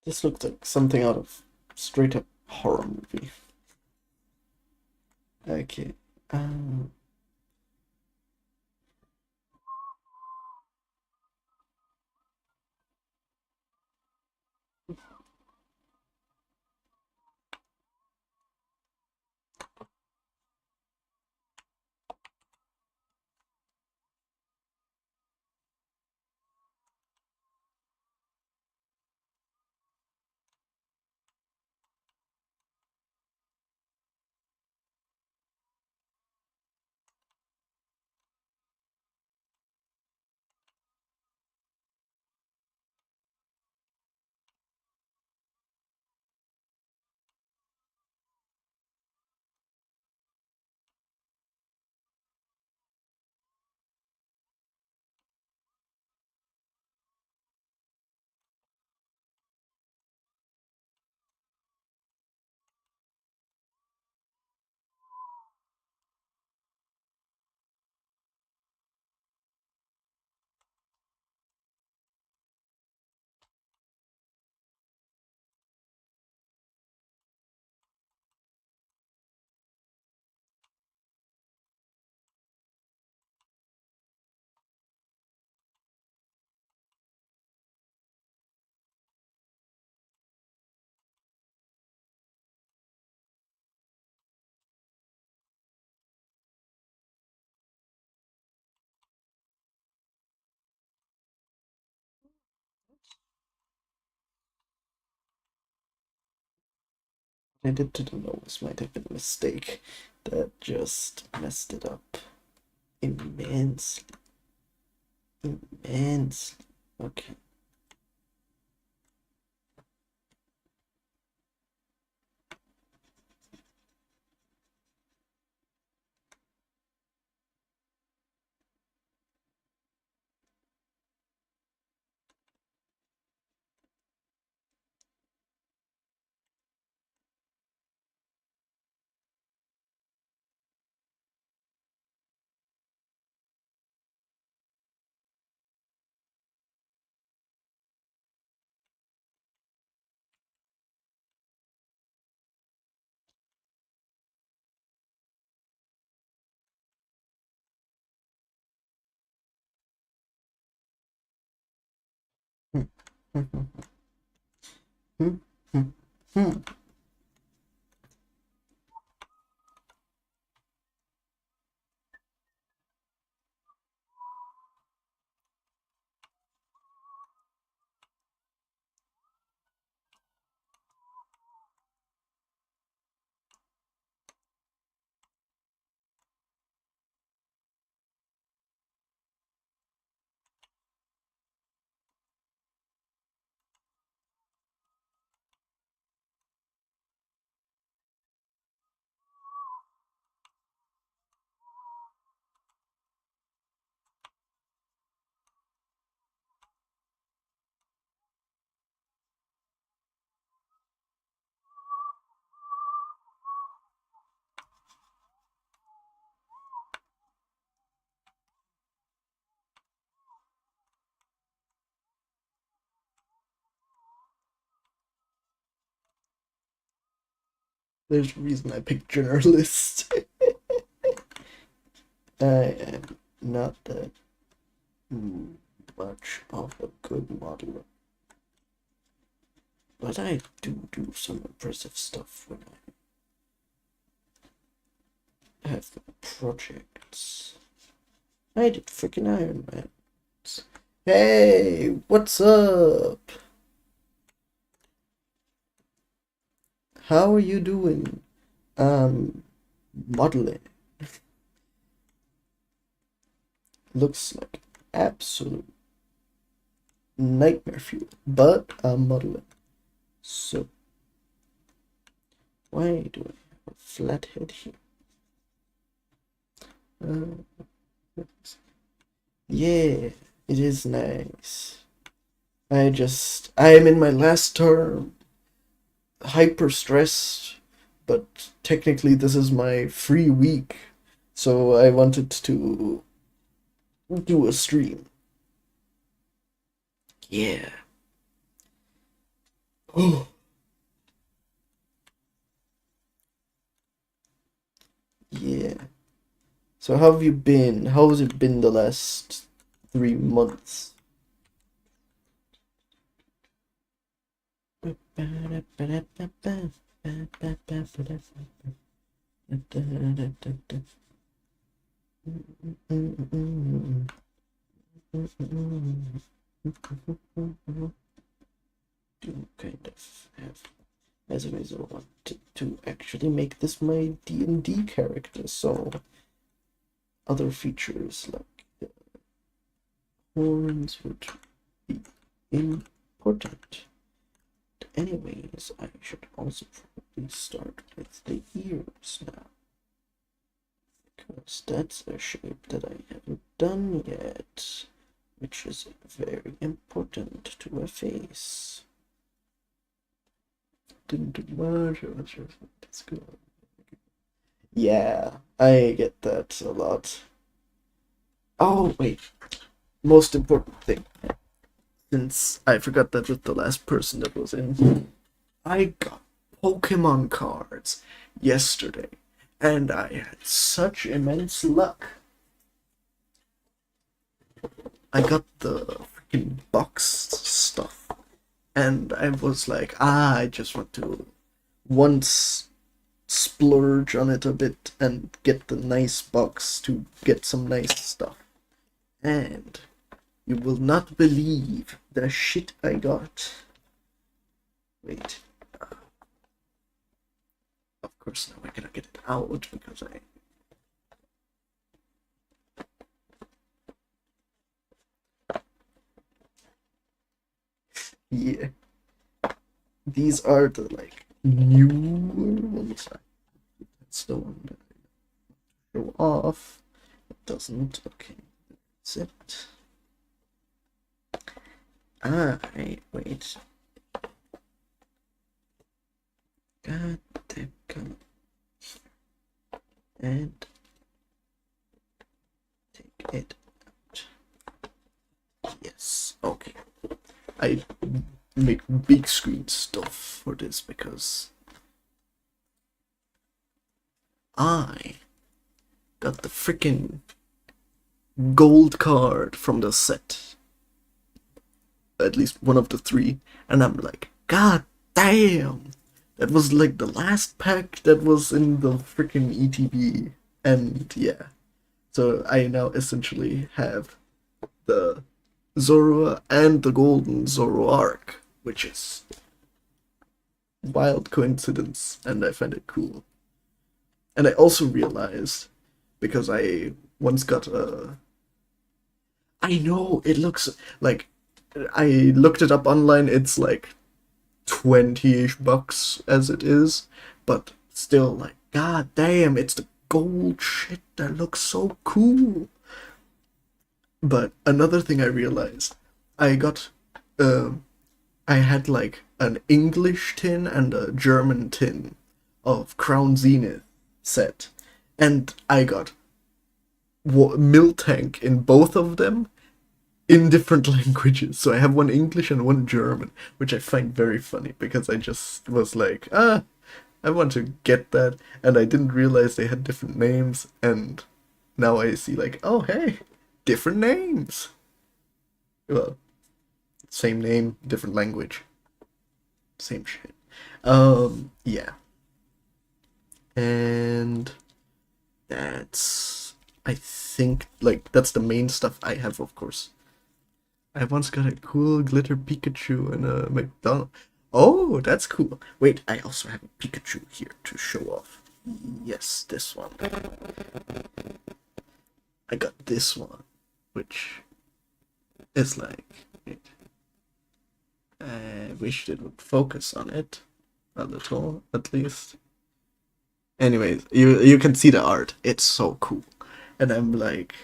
This looks like something out of straight up horror movie. Okay. Um, I didn't know this might have been a mistake that just messed it up immensely. Immensely. Okay. There's a reason I picked journalist. I am not that much of a good modeler, but I do some impressive stuff when I have the projects. I did freaking Iron Man. Hey, what's up? How are you doing? Modeling. Looks like absolute nightmare fuel, but I'm modeling. So, why do I have a flat head here? Yeah, it is nice. I'm in my last term, hyper stressed, but technically this is my free week, so I wanted to do a stream. Yeah. Oh, yeah. So how have you been? How has it been the last 3 months? Do kind of have, as a result, wanted to actually make this my D&D character, so other features like horns would be important. But anyways, I should also probably start with the ears now, because that's a shape that I haven't done yet, which is very important to a face. Didn't do much. That's good. Yeah, I get that a lot. Oh, wait. Most important thing. Since I forgot that with the last person that was in. I got Pokemon cards yesterday, and I had such immense luck. I got the freaking boxed stuff, and I was like, I just want to once splurge on it a bit and get the nice box to get some nice stuff. And you will not believe the shit I got. Wait. Of course, now I cannot get it out because I. Yeah. These are the like newer ones. That's the one that I show off. It doesn't. Okay. That's it. Wait. God damn, come on. And take it out. Yes, okay. I make big screen stuff for this because I got the freaking gold card from the set. at least one of the three, and I'm like, God damn! That was like the last pack that was in the freaking ETB, and yeah. So I now essentially have the Zorua and the Golden Zoroark, which is wild coincidence, and I find it cool. And I also realized, because I once got a. I know it looks like. I looked it up online, it's like 20-ish bucks as it is, but still, like, god damn, it's the gold shit that looks so cool. But another thing I realized, I got. I had like an English tin and a German tin of Crown Zenith set, and I got Miltank in both of them in different languages. So I have one English and one German, which I find very funny because I just was like, I want to get that, and I didn't realize they had different names, and now I see like, oh hey, different names. Well, same name, different language, same shit. Yeah, and that's I think like that's the main stuff I have, of course. I once got a cool glitter Pikachu and a McDonald. Oh, that's cool. Wait, I also have a Pikachu here to show off. Yes, this one. I got this one, which is like. Wait, I wish it would focus on it a little, at least. Anyways, you can see the art. It's so cool, and I'm like,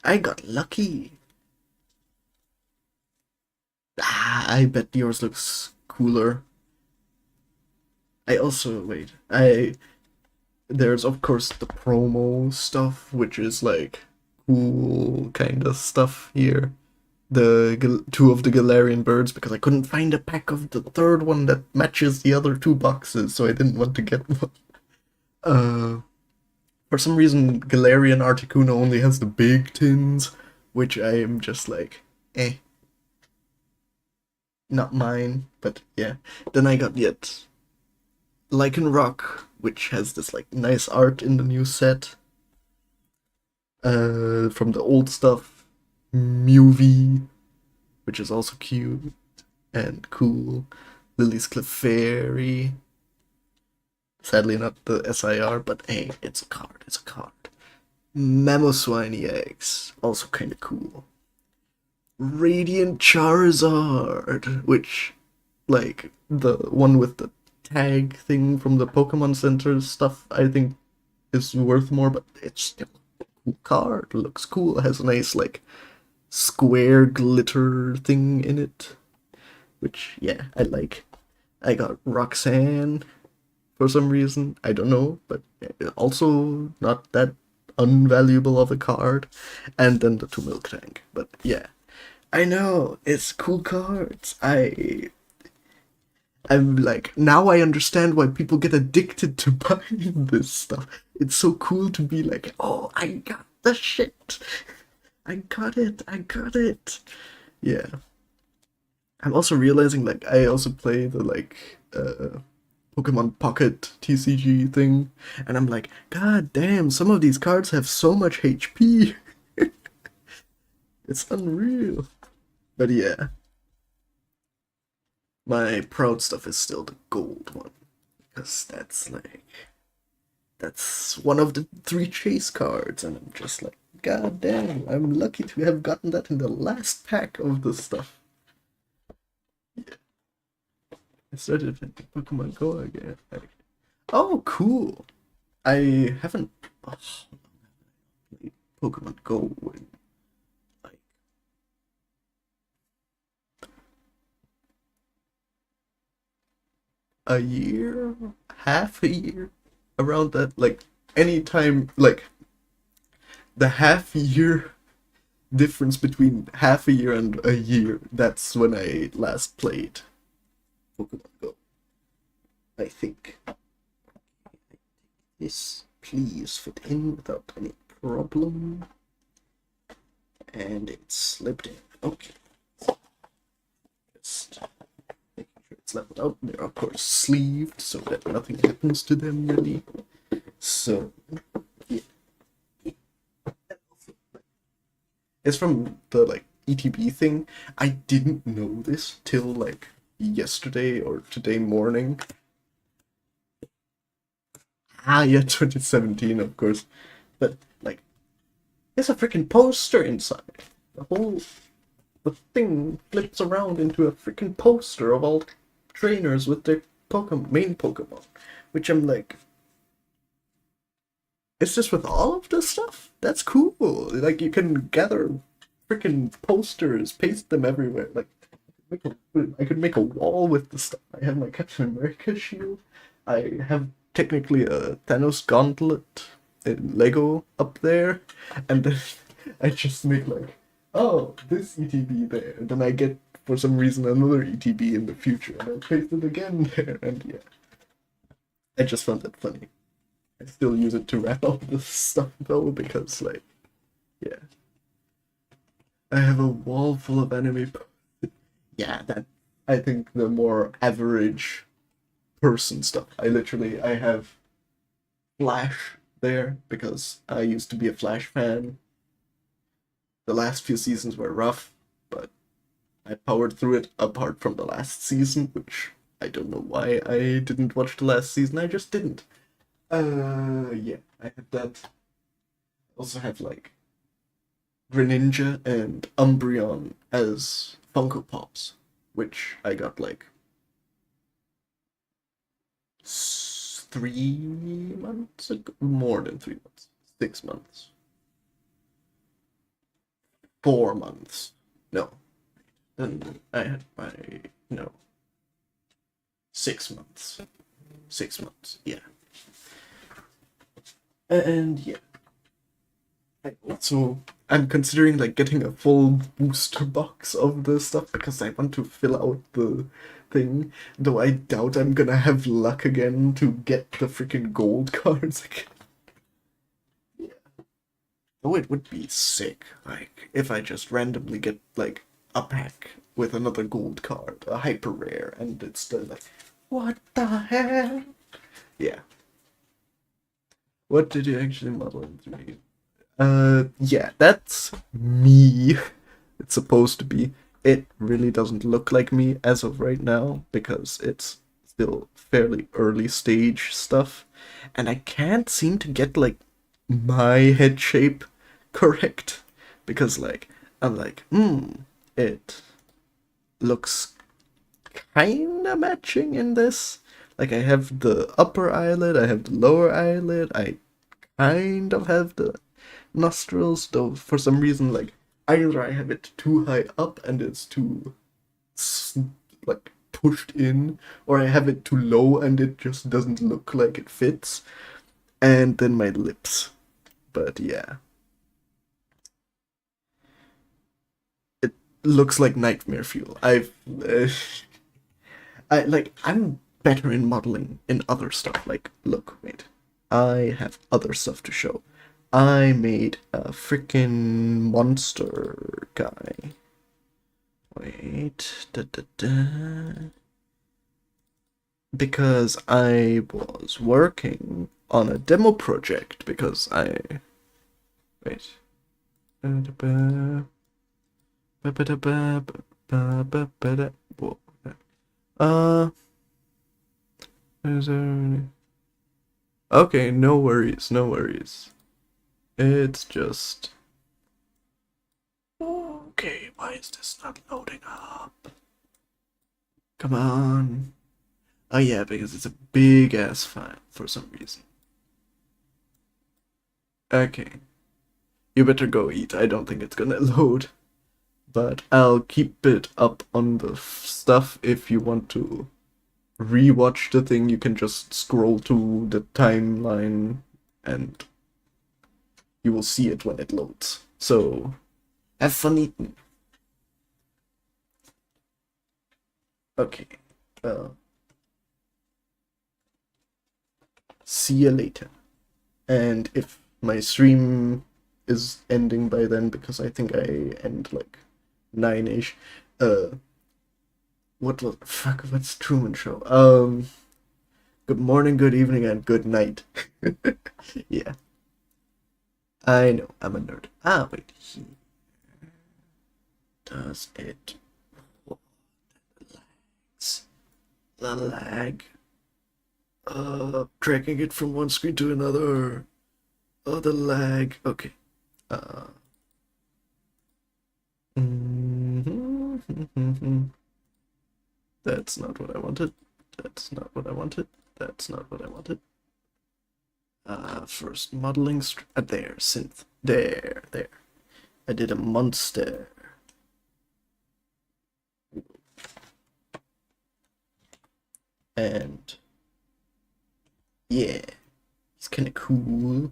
I got lucky. I bet yours looks cooler. I also wait. I there's of course the promo stuff, which is like cool kind of stuff here. The two of the Galarian birds, because I couldn't find a pack of the third one that matches the other two boxes, so I didn't want to get one. Uh, for some reason, Galarian Articuno only has the big tins, which I am just like, eh. Not mine, but yeah. Then I got yet Lycanroc, which has this like nice art in the new set. From the old stuff, Mewvie, which is also cute and cool. Lily's Clefairy. Sadly, not the SIR, but hey, it's a card. It's a card. Mamoswine EX, also kind of cool. Radiant Charizard, which, like, the one with the tag thing from the Pokemon Center stuff, I think is worth more, but it's still a cool card. It looks cool. It has a nice, like, square glitter thing in it, which, yeah, I like. I got Roxanne for some reason. I don't know, but also not that unvaluable of a card. And then the two Miltank. But yeah, I know it's cool cards. I'm like, now I understand why people get addicted to buying this stuff. It's so cool to be like, oh, I got the shit. I got it. I got it. Yeah. I'm also realizing like I also play the like Pokemon Pocket TCG thing, and I'm like, God damn, some of these cards have so much HP. It's unreal. But yeah, my proud stuff is still the gold one, because that's one of the three chase cards, and I'm just like, God damn, I'm lucky to have gotten that in the last pack of the stuff. Yeah. I started playing Pokemon Go again. Oh, cool. I haven't played Pokemon Go in like a year, half a year, around that. Like anytime, like the half year difference between half a year and a year. That's when I last played Pokemon Go. I think this please fit in without any problem. And it slipped in. Okay. leveled out. They're of course sleeved so that nothing happens to them really. So yeah. It's from the like ETB thing. I didn't know this till like yesterday or today morning. Ah, yeah, 2017, of course. But like, there's a freaking poster inside. The thing flips around into a freaking poster of all the trainers with their main Pokemon, which I'm like, it's just with all of this stuff? That's cool. Like, you can gather freaking posters, paste them everywhere. Like, I could make a wall with the stuff. I have my Captain America shield. I have technically a Thanos gauntlet in Lego up there, and then I just make like, oh, this ETB there. And then I get, for some reason, another ETB in the future, and I paste it again there, and yeah. I just found that funny. I still use it to wrap up the stuff though, because like, yeah. I have a wall full of anime. Yeah, that I think the more average person stuff. I have Flash there because I used to be a Flash fan. The last few seasons were rough, but I powered through it apart from the last season, which I don't know why I didn't watch the last season. I just didn't. Yeah, I have that. Also have like Greninja and Umbreon as Funko Pops, which I got like 3 months ago, more than 3 months, 6 months, 4 months. No, then I had my no 6 months, 6 months. Yeah, and yeah. I'm considering like getting a full booster box of the stuff because I want to fill out the thing. Though I doubt I'm gonna have luck again to get the freaking gold cards again. Yeah. Oh, it would be sick, like if I just randomly get like a pack with another gold card, a hyper rare, and it's still like, what the hell? Yeah. What did you actually model in 3D? Yeah, that's me. It's supposed to be. It really doesn't look like me as of right now because it's still fairly early stage stuff. And I can't seem to get like my head shape correct because like I'm like, it looks kinda matching in this. Like I have the upper eyelid, I have the lower eyelid, I kind of have the nostrils, though for some reason, like either I have it too high up and it's too like pushed in, or I have it too low and it just doesn't look like it fits. And then my lips. But yeah. It looks like nightmare fuel. I'm better in modeling in other stuff. Like, look, wait. I have other stuff to show. I made a freaking monster guy. Wait, because I was working on a demo project because I wait. Is there any... Okay, no worries, no worries. It's just... Okay, why is this not loading up? Come on. Oh yeah, because it's a big ass file for some reason. Okay. You better go eat. I don't think it's gonna load. But I'll keep it up on the stuff if you want to rewatch the thing. You can just scroll to the timeline and you will see it when it loads. So, have fun eating. Okay. See you later. And if my stream is ending by then, because I think I end like 9-ish, what was fuck? What's Truman Show? Good morning, good evening, and good night. Yeah, I know. I'm a nerd. Ah, wait. He does it. It's the lag. Tracking it from one screen to another. Oh, the lag. Okay. Uh. That's not what I wanted. That's not what I wanted. That's not what I wanted. First modeling. There, synth. There. I did a monster. And yeah, he's kind of cool.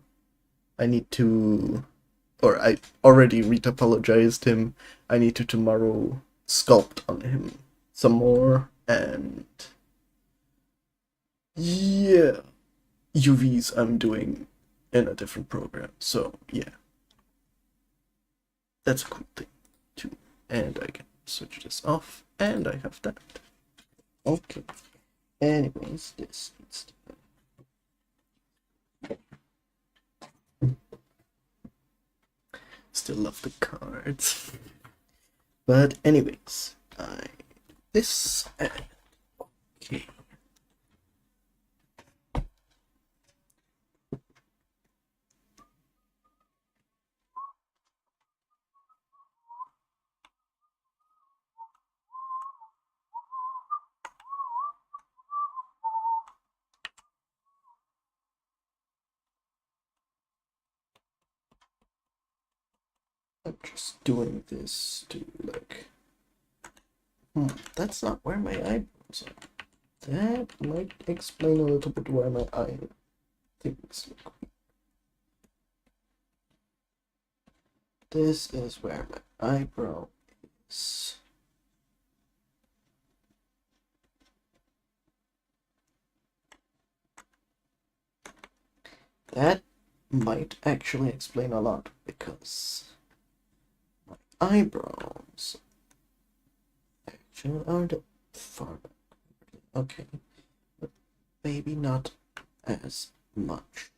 I need to, or I already re-apologized him. I need to tomorrow sculpt on him some more, and yeah, UVs I'm doing in a different program. So yeah, that's a cool thing too. And I can switch this off, and I have that. Okay. Anyways, this needs to. Still love the cards. But anyways, this okay. I'm just doing this to like. That's not where my eyebrows are. That might explain a little bit why my eye things look. This is where my eyebrow is. That might actually explain a lot because my eyebrows actually are the far back. Okay, but maybe not as much.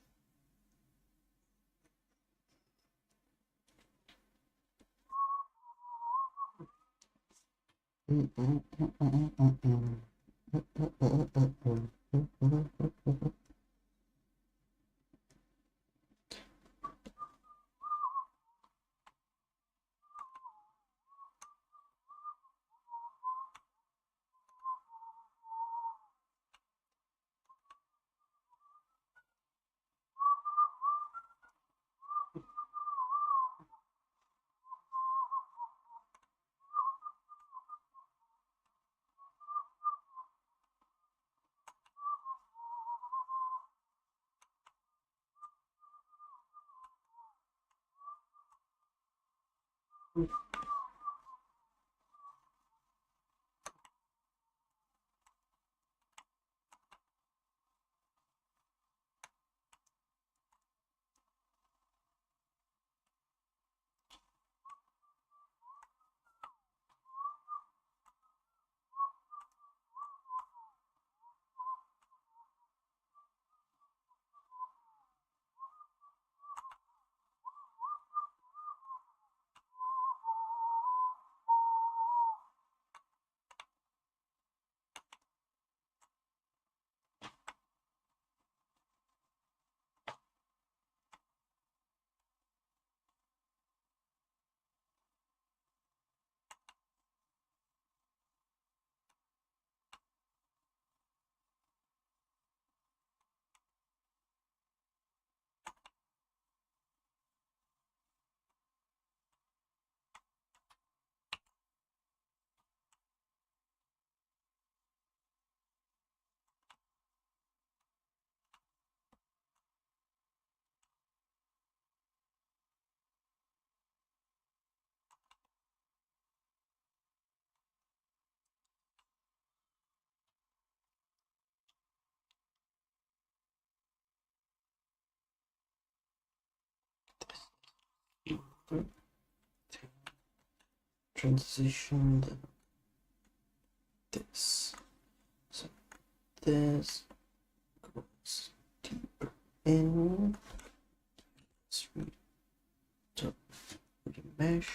Transition. this. So this goes deeper in. Let's remesh.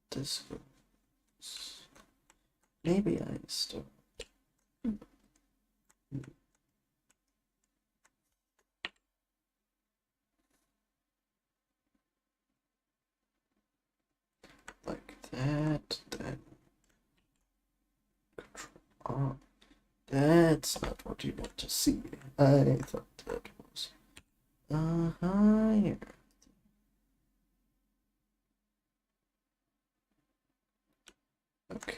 This goes. Maybe I start. Like that, then Control R. That's not what you want to see. I thought that was higher. Okay.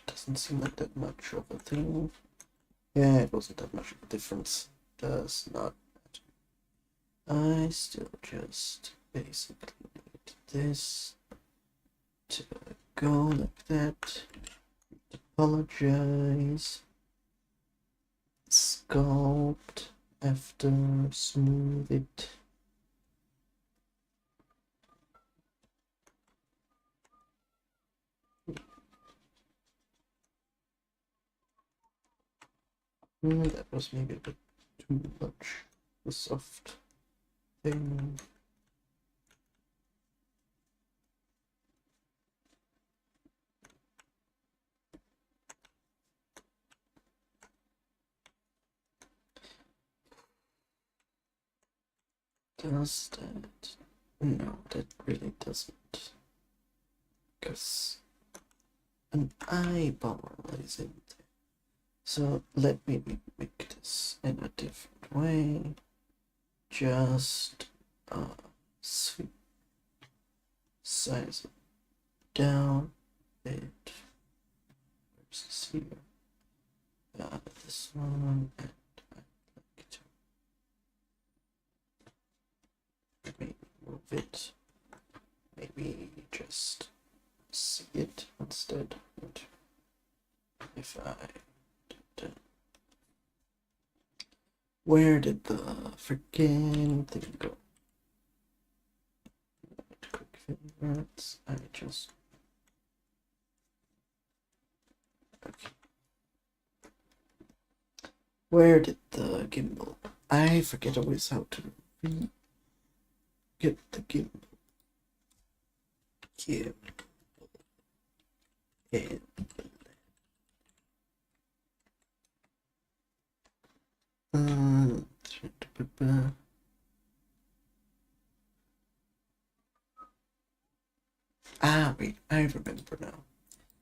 Doesn't seem like that much of a thing. Yeah, it wasn't that much of a difference. Does not matter. I still just basically need this to go like that. Apologize. Sculpt after smooth it. That was maybe a bit too much. The soft thing. Does that? No, that really doesn't. Because an eyeball is in there. So let me make this in a different way. Just sweep size it down a bit. Where's this here? This one, and I'd like to maybe move it. Maybe just see it instead. And if I did, where did the freaking thing go? Quick favorites. I just okay. Where did the gimbal? I forget always how to get the gimbal. Gimbal. Wait, I remember now.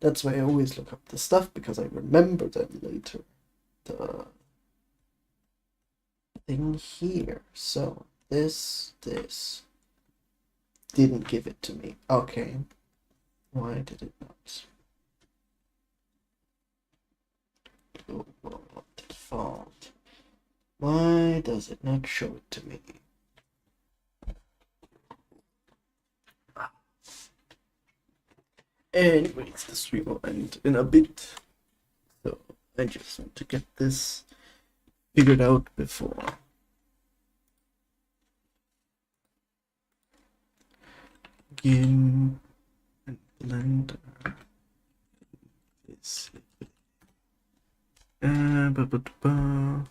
That's why I always look up the stuff, because I remember them later. The thing here. So this didn't give it to me. Okay. Why did it not? Oh, default. Why does it not show it to me? Anyways, the stream will end in a bit. So I just want to get this figured out before. Gim and Blender. This. Ba, ba, ba.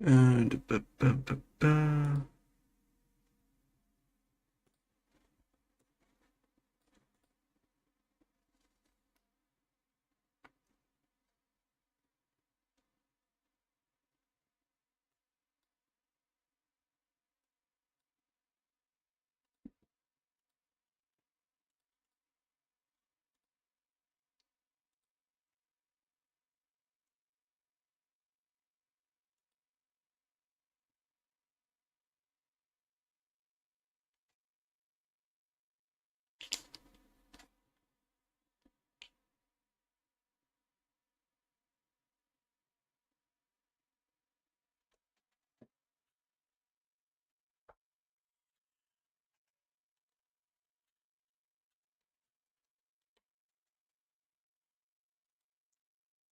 And ba, ba, ba, ba.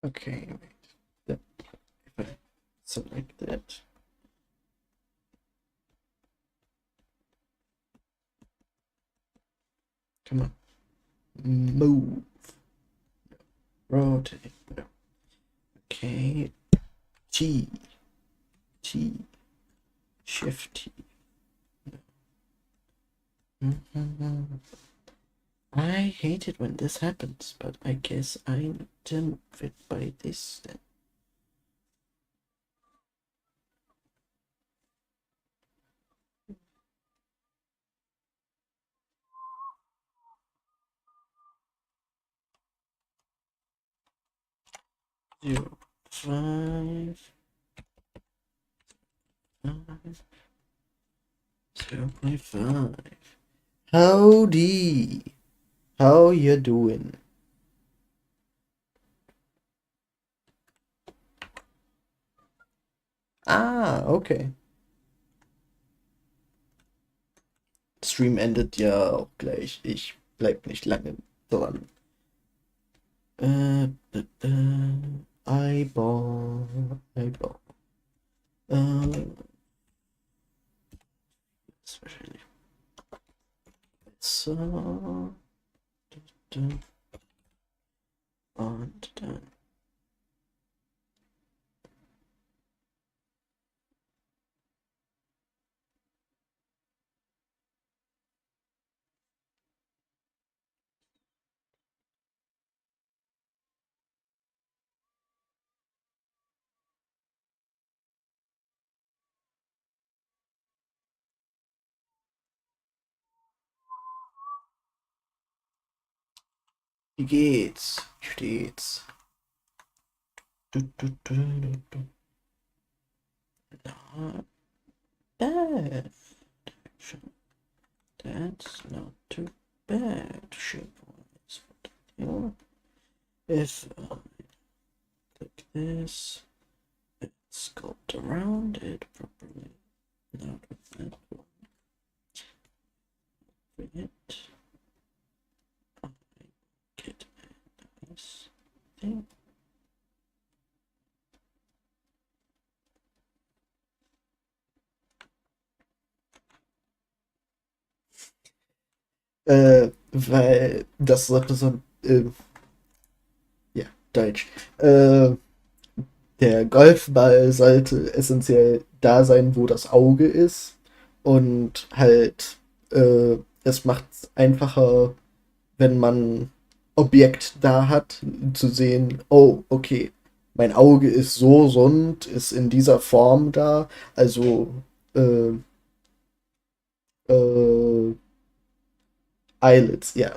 Okay, wait. Then if I select that. Come on. Move. Rotate. No. Okay. T. T. Shift T. I hate it when this happens, but I guess I didn't fit by this then. Zero, 5, 5, 0.5. Howdy. How you doing? Ah, okay. Stream endet ja auch gleich. Ich bleib nicht lange dran. Eyeball. Eyeball. Das ist wahrscheinlich besser. Und dann. Wie geht's? Wie steht's? Not bad. That's not too bad. Shape-wise. Yeah. If I click this, and sculpt around it properly. Not with that one. Bring it. I get a nice thing. Weil das sollte so ja, Deutsch. Der Golfball sollte essentiell da sein, wo das Auge ist. Und halt, es macht es einfacher, wenn man Objekt da hat, zu sehen, oh, okay, mein Auge ist so rund, ist in dieser Form da, also äh, äh, Eyelids, ja,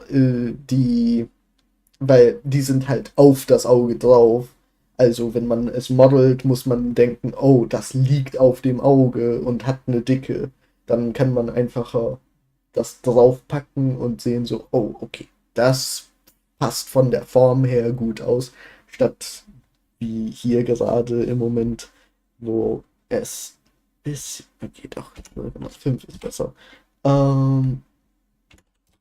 weil die sind halt auf das Auge drauf. Also wenn man es modelt, muss man denken, oh, das liegt auf dem Auge und hat eine Dicke. Dann kann man einfacher das draufpacken und sehen so, oh, okay, das passt von der Form her gut aus, statt wie hier gerade im Moment, wo es ist, okay, doch, 0,5 ist besser, ähm,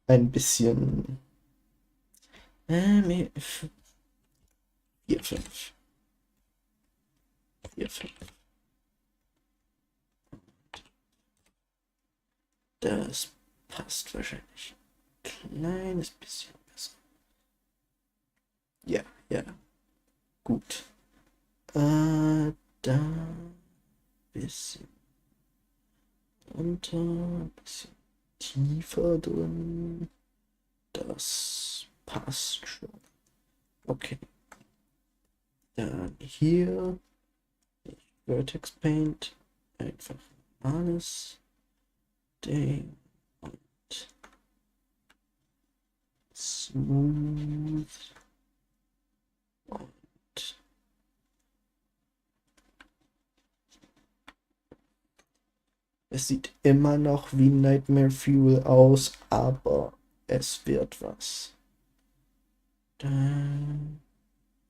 ein bisschen, 4, 5, 4, 5. Das passt wahrscheinlich ein kleines bisschen besser. Ja, ja, gut. Da bisschen runter, ein bisschen tiefer drin. Das passt schon. Okay. Dann hier Vertex Paint. Einfach alles Ding und Smooth und es sieht immer noch wie Nightmare Fuel aus, aber es wird was. Dann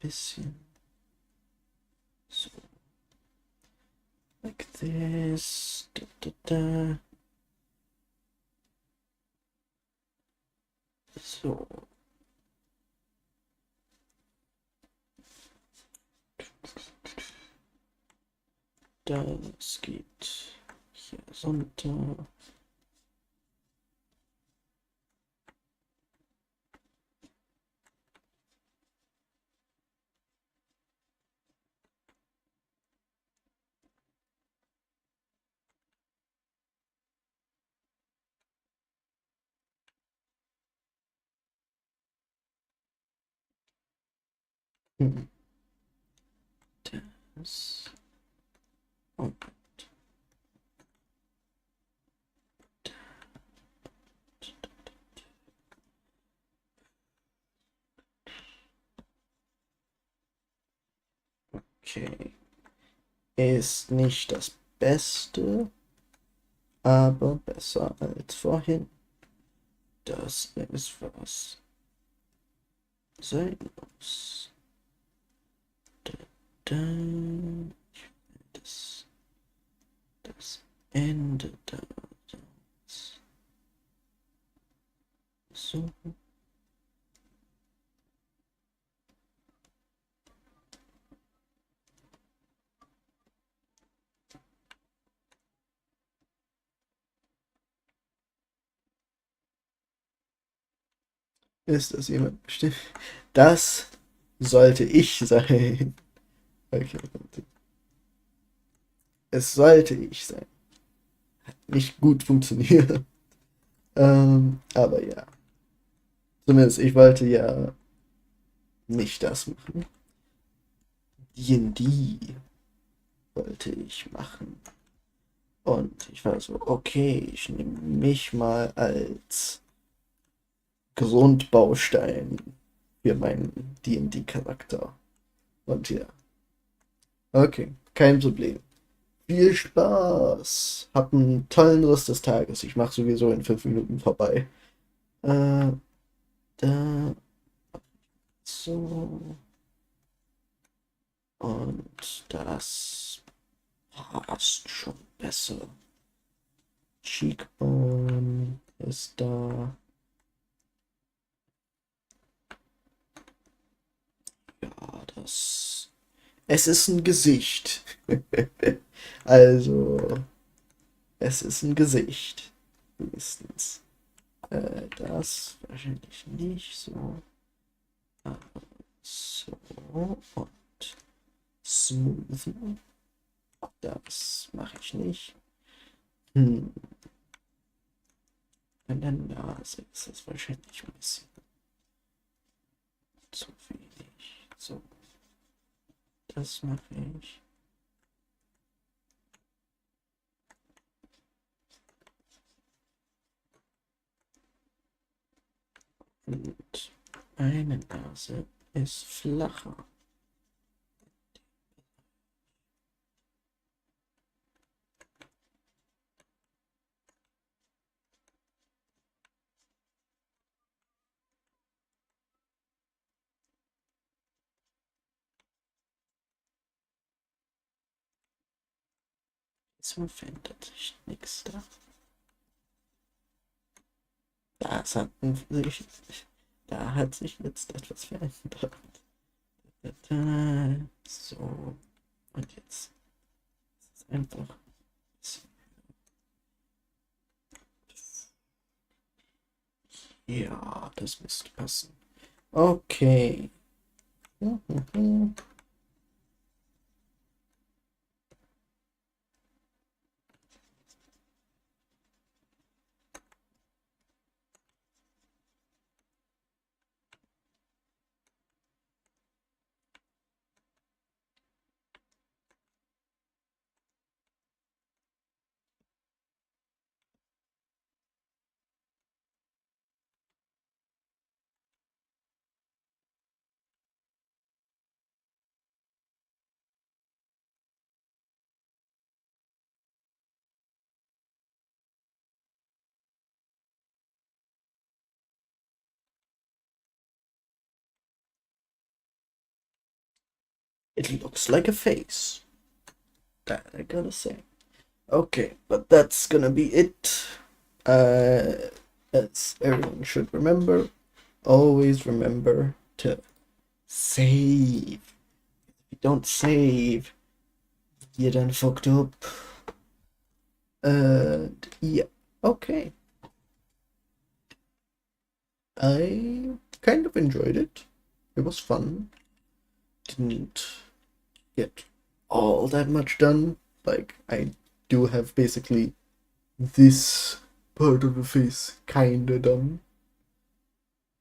bisschen so. Like this. Da, da, da. So. Das geht hier runter. Hm. Das und okay. Ist nicht das Beste, aber besser als vorhin. Das ist was sein muss. Da, da. Das Ende da. So. Ist das jemand bestimmt? Das sollte ich sein. Okay, es sollte ich sein. Nicht gut funktioniert. Aber ja. Zumindest ich wollte ja nicht das machen. D&D wollte ich machen. Und ich war so, okay, ich nehme mich mal als Grundbaustein für meinen D&D-Charakter. Und ja, okay, kein Problem. Viel Spaß. Hab einen tollen Rest des Tages. Ich mache sowieso in 5 Minuten vorbei. Äh, da, so. Und das passt schon besser. Cheekbone ist da. Ja, das. Es ist ein Gesicht. Also, es ist ein Gesicht. Wenigstens. Das wahrscheinlich nicht so. So. Und smoothen. Das mache ich nicht. Hm. An der Nase ist das wahrscheinlich ein bisschen zu wenig. So. Das mache ich. Und eine Nase ist flacher. So verändert sich nichts da. Da hat sich jetzt etwas verändert. So. Und jetzt ist es einfach. Ja, das müsste passen. Okay. It looks like a face. That I gotta say. Okay, but that's gonna be it. As everyone should remember, always remember to save. If you don't save, You done fucked up. Yeah. Okay. I kind of enjoyed it. It was fun. Didn't get all that much done. Like, I do have basically this part of the face kinda done.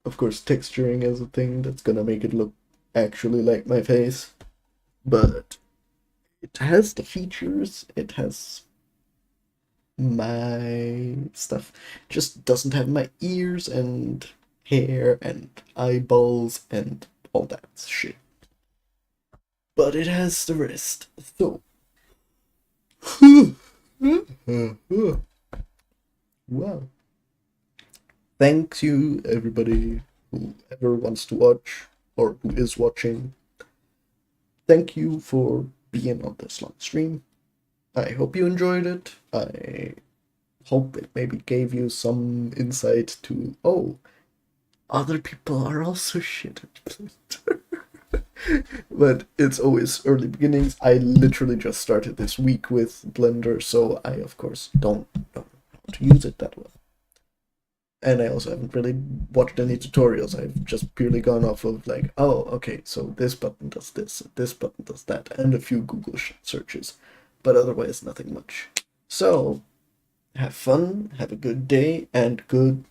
Of course, texturing is a thing that's gonna make it look actually like my face. But it has the features, it has my stuff. Just doesn't have my ears and hair and eyeballs and all that shit. But it has the rest. So, wow. Thanks you, everybody who ever wants to watch or who is watching. Thank you for being on this long stream. I hope you enjoyed it. I hope it maybe gave you some insight to, oh, other people are also shit at Blender. But it's always early beginnings. I literally just started this week with Blender, so I, of course, don't know how to use it that well. And I also haven't really watched any tutorials. I've just purely gone off of like, oh, okay, so this button does this button does that, and a few Google searches. But otherwise, nothing much. So, have fun, have a good day, and good